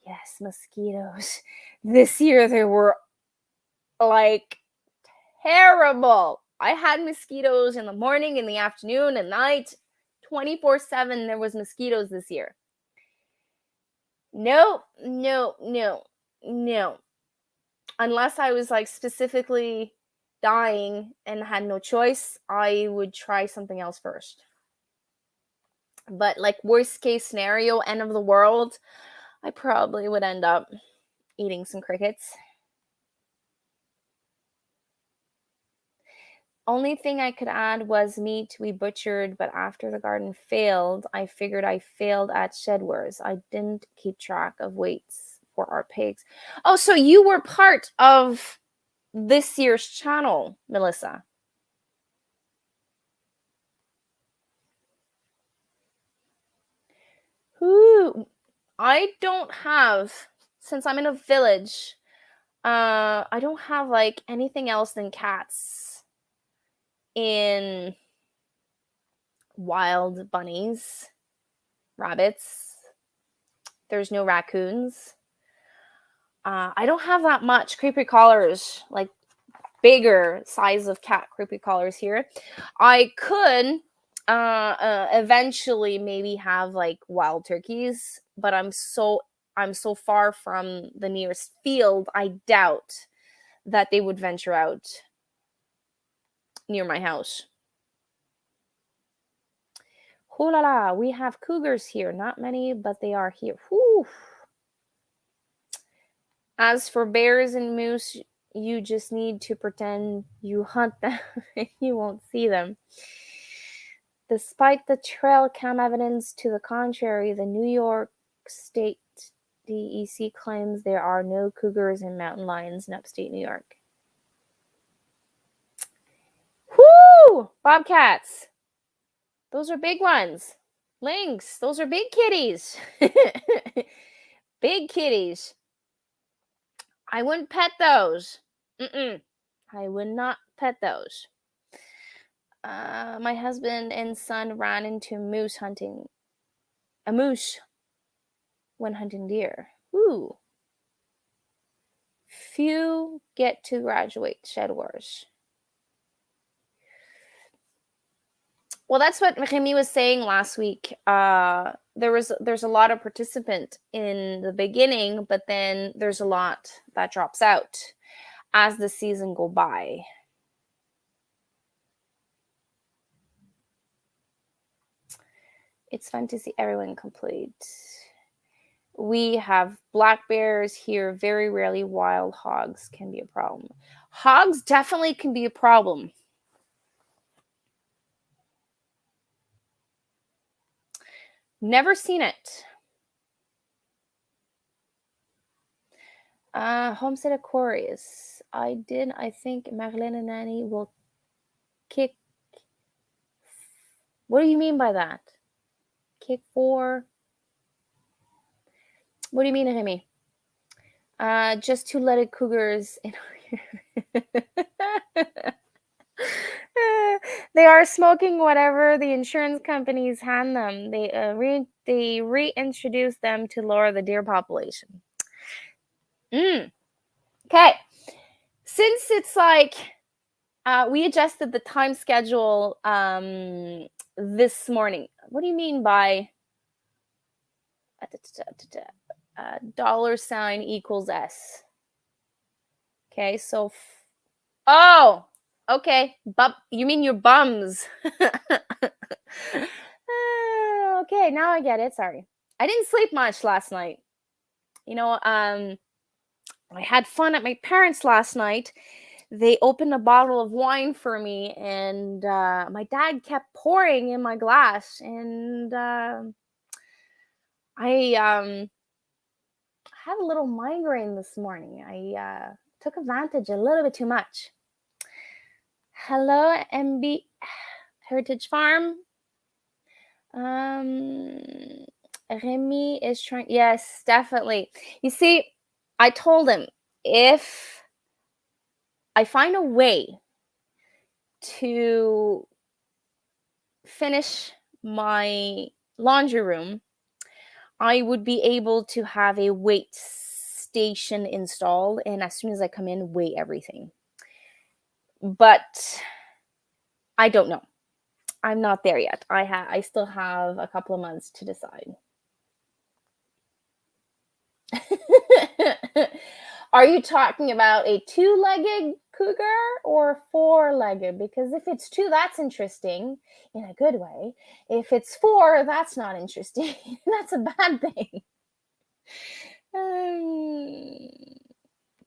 Yes, mosquitoes. This year there were like terrible. I had mosquitoes in the morning, in the afternoon, and night. 24/7 there was mosquitoes this year. No, no, no, no. Unless I was like specifically dying and had no choice, I would try something else first. But like worst case scenario, end of the world, I probably would end up eating some crickets. Only thing I could add was meat we butchered, but after the garden failed, I figured I failed at Shedwares. I didn't keep track of weights for our pigs. Oh, so you were part of this year's channel, Melissa. Who? I don't have, since I'm in a village, I don't have like anything else than cats in wild bunnies, rabbits. There's no raccoons. I don't have that much creepy collars, like bigger size of cat creepy collars here. I could eventually maybe have like wild turkeys, but I'm so far from the nearest field. I doubt that they would venture out near my house. Ooh la la, we have cougars here. Not many, but they are here. Whew. As for bears and moose, you just need to pretend you hunt them and you won't see them. Despite the trail cam evidence to the contrary, the New York State DEC claims there are no cougars and mountain lions in upstate New York. Whoo! Bobcats. Those are big ones. Lynx. Those are big kitties. Big kitties. I wouldn't pet those. I would not pet those. My husband and son ran into a moose when hunting deer. Ooh. Few get to graduate Shedwares. Well, that's what Remy was saying last week. There's a lot of participant in the beginning, but then there's a lot that drops out as the season go by. It's fun to see everyone complete. We have black bears here. Very rarely wild hogs can be a problem. Hogs definitely can be a problem. Never seen it. Homestead Aquarius. I think Marlene and Annie will kick. What do you mean by that? Kick for? What do you mean, Remy? Just two-legged cougars. They are smoking whatever the insurance companies hand them. They reintroduce them to lower the deer population. Okay. Since it's like we adjusted the time schedule this morning. What do you mean by $sign equals S? Okay, so oh, okay. You mean your bums? Okay, now I get it. Sorry, I didn't sleep much last night. You know, I had fun at my parents' last night. They opened a bottle of wine for me, and my dad kept pouring in my glass, and I had a little migraine this morning. I took advantage a little bit too much. Hello, MB Heritage Farm. Remy is trying. Yes, definitely. You see, I told him if I find a way to finish my laundry room, I would be able to have a weight station installed, and as soon as I come in, weigh everything. But I don't know. I'm not there yet. I still have a couple of months to decide. Are you talking about a two-legged cougar or four-legged? Because if it's two, that's interesting in a good way. If it's four, that's not interesting. That's a bad thing.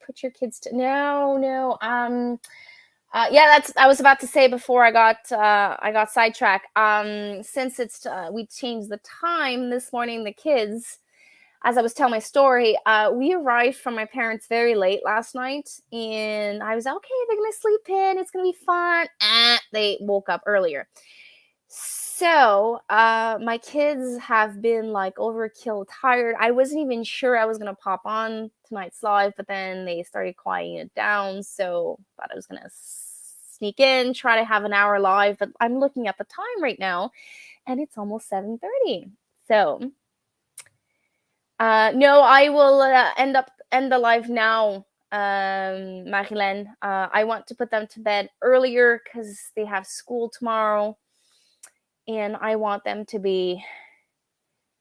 Put your kids to no. Yeah, I was about to say before I got sidetracked. Since it's we changed the time this morning, the kids, as I was telling my story, we arrived from my parents very late last night, and I was okay. They're gonna sleep in. It's gonna be fun. They woke up earlier. So, my kids have been like overkill tired. I wasn't even sure I was gonna pop on tonight's live, but then they started quieting it down. So, thought I was gonna sneak in, try to have an hour live. But I'm looking at the time right now, and it's almost 7:30. So, no, I will end the live now, Marilyn. I want to put them to bed earlier because they have school tomorrow, and I want them to be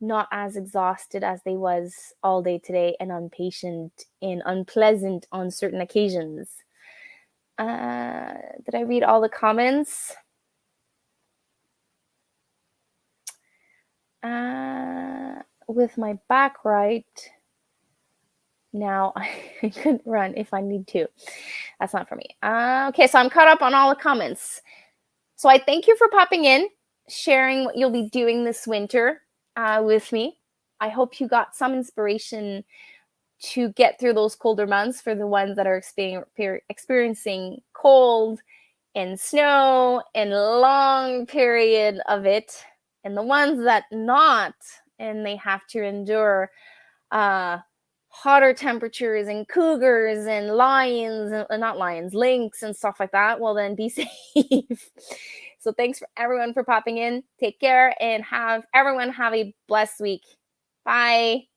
not as exhausted as they was all day today and impatient and unpleasant on certain occasions. Did I read all the comments? With my back right now, I could run if I need to. That's not for me. Okay, so I'm caught up on all the comments. So I thank you for popping in, sharing what you'll be doing this winter with me. I hope you got some inspiration to get through those colder months for the ones that are experiencing cold and snow and long period of it, and the ones that not, and they have to endure hotter temperatures and cougars and lions, not lions, lynx and stuff like that. Well, then be safe. So thanks for everyone for popping in. Take care and have everyone have a blessed week. Bye.